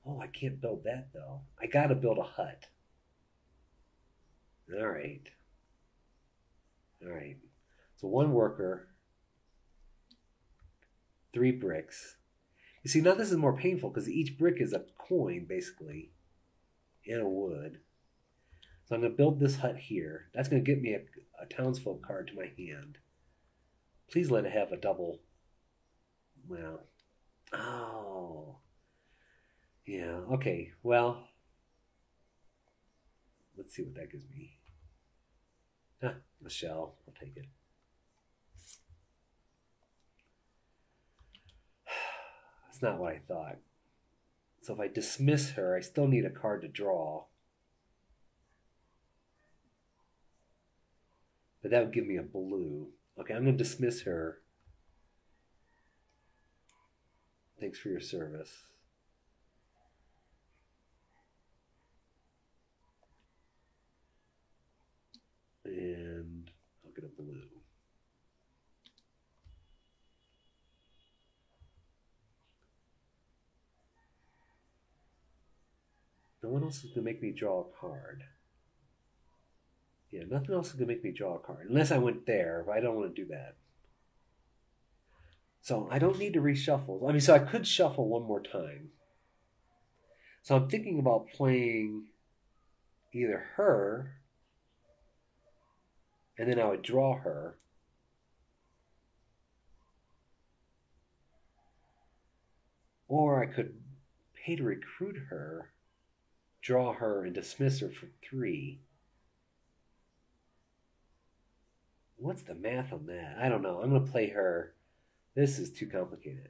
Oh, I can't build that though. I gotta build a hut. All right. All right. So one worker, 3 bricks. You see, now this is more painful because each brick is a coin, basically, and a wood. So I'm going to build this hut here. That's going to get me a townsfolk card to my hand. Please let it have a double. Well, oh. Yeah, okay. Well, let's see what that gives me. Ah, a shell. I'll take it. That's not what I thought. So if I dismiss her, I still need a card to draw. But that would give me a blue. Okay, I'm going to dismiss her. Thanks for your service. And I'll get a blue. No one else is going to make me draw a card. Yeah, nothing else is going to make me draw a card. Unless I went there, but I don't want to do that. So I don't need to reshuffle. I mean, so I could shuffle one more time. So I'm thinking about playing either her, and then I would draw her. Or I could pay to recruit her, draw her, and dismiss her for 3. What's the math on that? I don't know. I'm going to play her. This is too complicated.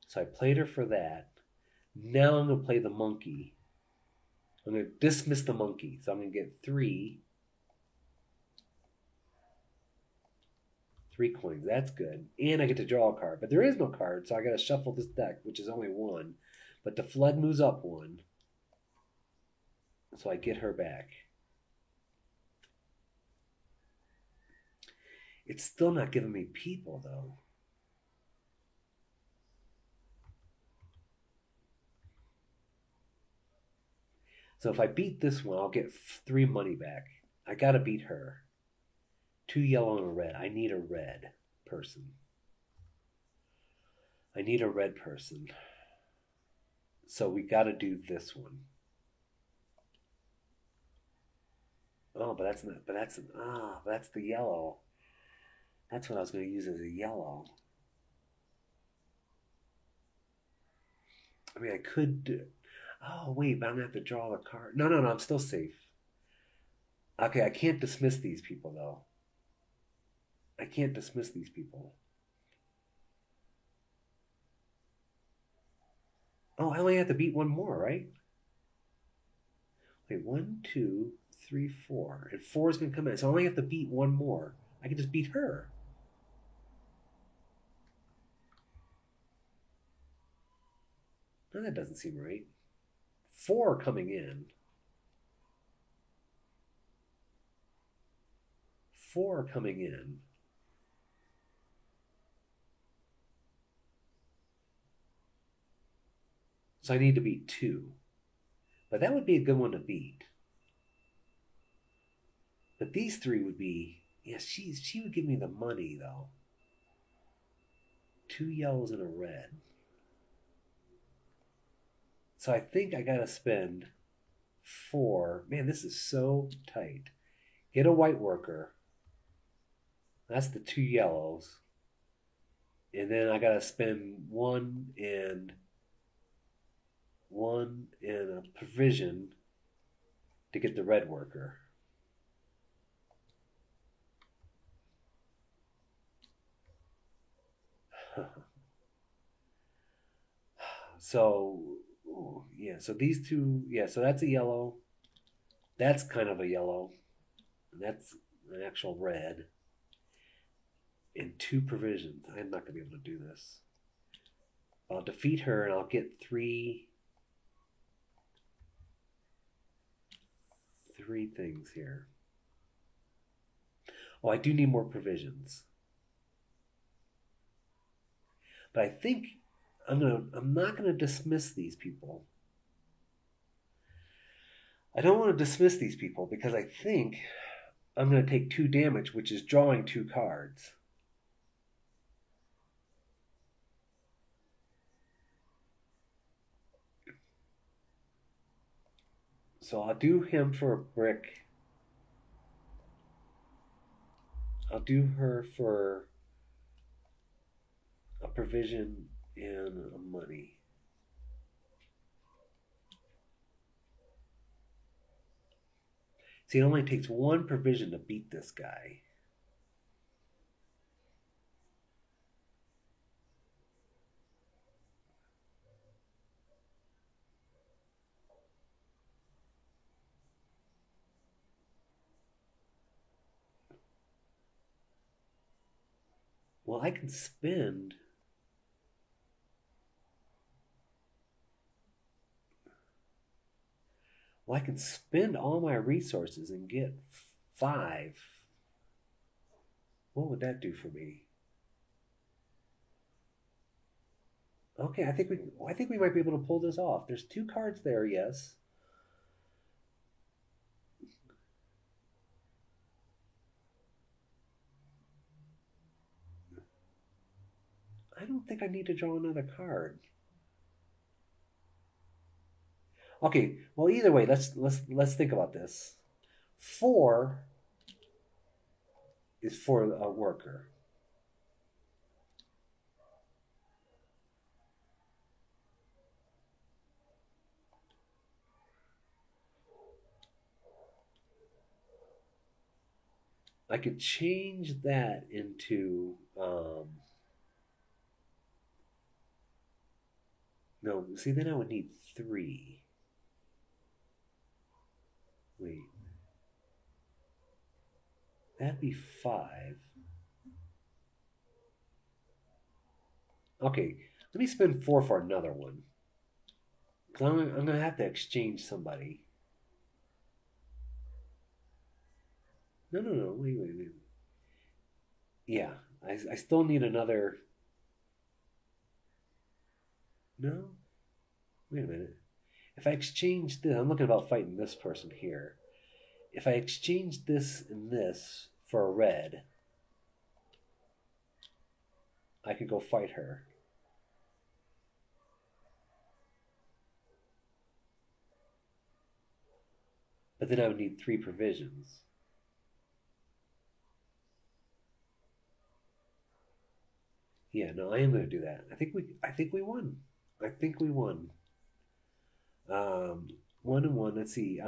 So I played her for that. Now I'm going to play the monkey. I'm going to dismiss the monkey. So I'm going to get 3 coins. That's good. And I get to draw a card. But there is no card, so I got to shuffle this deck, which is only 1. But the flood moves up 1. So I get her back. It's still not giving me people, though. So if I beat this one, I'll get 3 money back. I got to beat her. 2 yellow and a red. I need a red person. I need a red person. So we got to do this one. Oh, but that's not. But that's the yellow. That's what I was going to use as a yellow. I mean, I could do. Oh, wait, but I'm going to have to draw the card. No, I'm still safe. Okay, I can't dismiss these people, though. I can't dismiss these people. Oh, I only have to beat 1 more, right? Wait, 1, 2, 3, 4. And 4 is going to come in. So I only have to beat 1 more. I can just beat her. No, that doesn't seem right. 4 coming in. 4 coming in. So I need to beat 2. But that would be a good one to beat. But these 3 would be... Yeah, she would give me the money, though. 2 yellows and a red. So I think I gotta spend 4. Man, this is so tight. Get a white worker. That's the 2 yellows. And then I gotta spend 1 and a provision to get the red worker. So, yeah, so these 2, yeah, so that's a yellow. That's kind of a yellow. And that's an actual red. And 2 provisions. I'm not going to be able to do this. I'll defeat her and I'll get three things here. Oh, I do need more provisions. But I think I'm not gonna dismiss these people. I don't want to dismiss these people because I think I'm going to take 2 damage, which is drawing 2 cards. So I'll do him for a brick. I'll do her for a provision and a money. See, it only takes 1 provision to beat this guy. Well, I can spend... Well, I can spend all my resources and get 5. What would that do for me? Okay, I think we might be able to pull this off. There's 2 cards there, yes. I don't think I need to draw another card. Okay, well either way, let's think about this. 4 is for a worker. I could change that into no, see, then I would need 3. Wait. That'd be 5. Okay, let me spend 4 for another one. Because I'm going to have to exchange somebody. No, wait. Yeah, I still need another... No? Wait a minute. If I exchange this, I'm looking about fighting this person here. If I exchange this and this for a red, I could go fight her. But then I would need 3 provisions. Yeah, no, I am going to do that. I think we won. I think we won. 1 and 1. Let's see.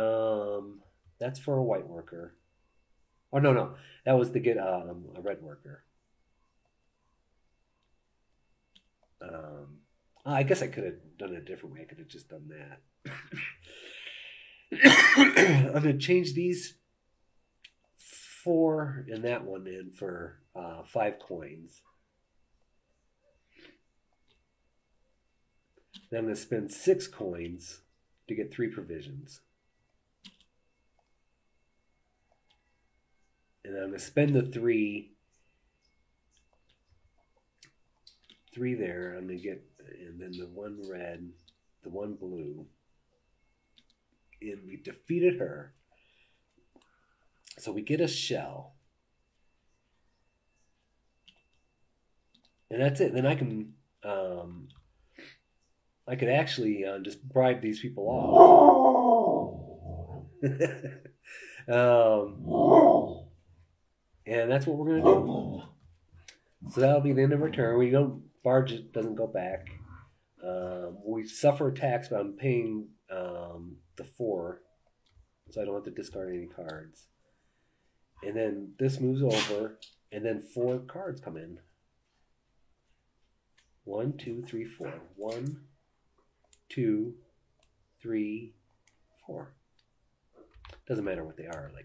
That's for a white worker. Oh no, that was to get a red worker. I guess I could have done it a different way. I could have just done that. I'm gonna change these 4 and that one in for 5 coins. Then I'm gonna spend 6 coins to get 3 provisions. And I'm going to spend the 3 there. I'm going to get, and then the 1 red, the 1 blue. And we defeated her. So we get a shell. And that's it. Then I can, I could actually just bribe these people off. And that's what we're going to do. So that'll be the end of our turn. Barge doesn't go back. We suffer attacks, but I'm paying the 4, so I don't have to discard any cards. And then this moves over, and then 4 cards come in. 1, 2, 3, 4. 1, 2, 3, 4. Doesn't matter what they are. I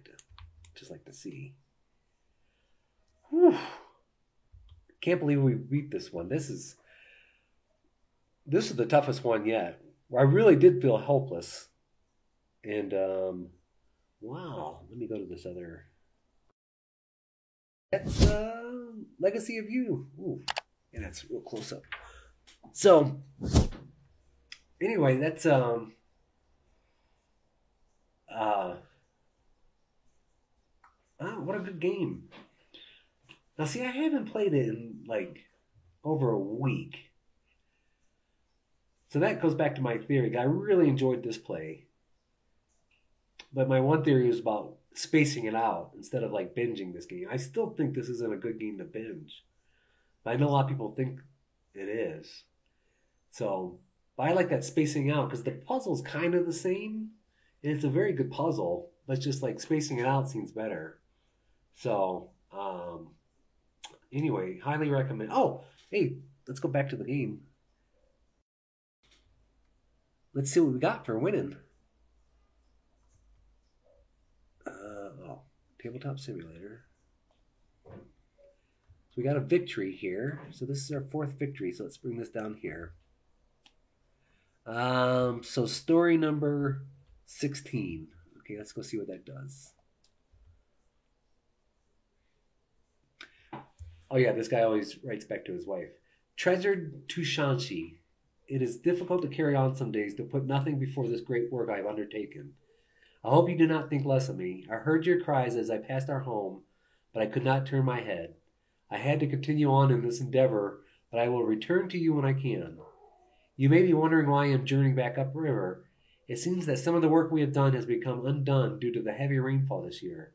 just like to see. Whew. Can't believe we beat this one. This is This is the toughest one yet. Where I really did feel helpless. And wow, let me go to this other. That's Legacy of You. Ooh, and that's real close up. So anyway, that's uh what a good game. Now see, I haven't played it in like over a week. So that goes back to my theory. I really enjoyed this play. But my one theory is about spacing it out instead of like binging this game. I still think this isn't a good game to binge. But I know a lot of people think it is. So, but I like that spacing out because the puzzle's kind of the same. And it's a very good puzzle. But just like spacing it out seems better. So, anyway, highly recommend. Oh, hey, let's go back to the game. Let's see what we got for winning. Oh, Tabletop Simulator. So we got a victory here. So this is our fourth victory. So let's bring this down here. So story number 16. Okay, let's go see what that does. Oh yeah, this guy always writes back to his wife. Treasured Tushanshi, it is difficult to carry on some days to put nothing before this great work I have undertaken. I hope you do not think less of me. I heard your cries as I passed our home, but I could not turn my head. I had to continue on in this endeavor, but I will return to you when I can. You may be wondering why I am journeying back upriver. It seems that some of the work we have done has become undone due to the heavy rainfall this year.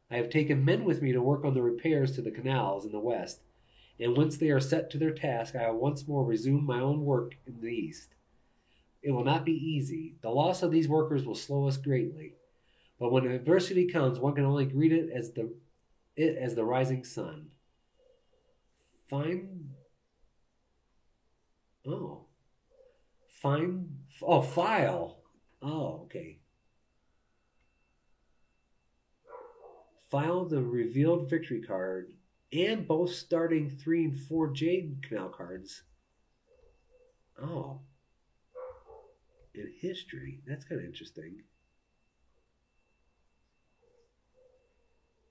I have taken men with me to work on the repairs to the canals in the west, and once they are set to their task, I will once more resume my own work in the east. It will not be easy. The loss of these workers will slow us greatly. But when adversity comes, one can only greet it as the rising sun. Find oh find oh file oh okay. File the revealed victory card and both starting 3 and 4 Jade Canal cards. Oh, in history, that's kind of interesting.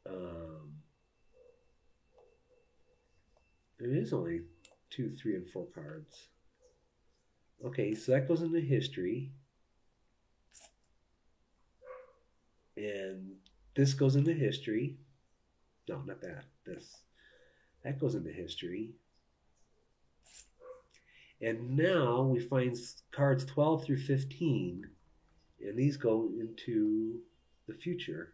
Um, it is only 2, 3, and 4 cards. Okay, so that goes into history, and this goes into history. No, not that. That goes into history. And now we find cards 12 through 15, and these go into the future.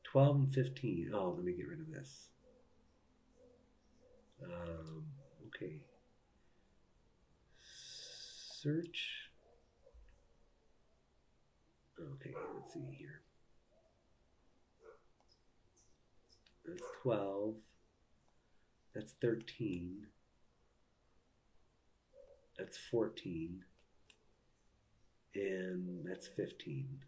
12 and 15. Oh, let me get rid of this. Okay. Search. Okay, let's see here. That's 12. That's 13. That's 14. And that's 15.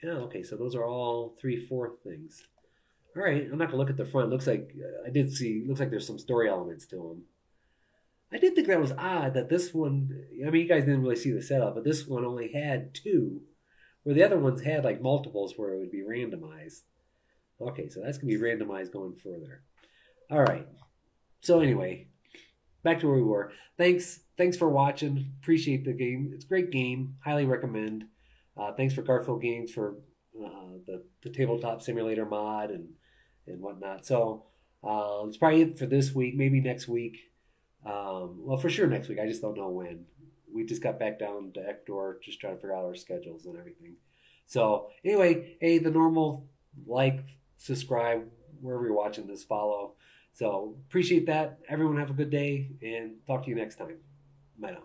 Yeah, okay, so those are all 3, 4 things. All right, I'm not gonna look at the front. Looks like I did see. Looks like there's some story elements to them. I did think that was odd that this one. I mean, you guys didn't really see the setup, but this one only had 2, where the other ones had like multiples where it would be randomized. Okay, so that's gonna be randomized going further. All right. So anyway, back to where we were. Thanks for watching. Appreciate the game. It's a great game. Highly recommend. Thanks for Garfield Games for the tabletop simulator mod and whatnot. So it's probably it for this week. Maybe next week. Well, for sure next week. I just don't know when. We just got back down to Ecuador, just trying to figure out our schedules and everything. So anyway, hey, the normal like, subscribe wherever you're watching this, follow. So appreciate that. Everyone have a good day and talk to you next time. Bye now.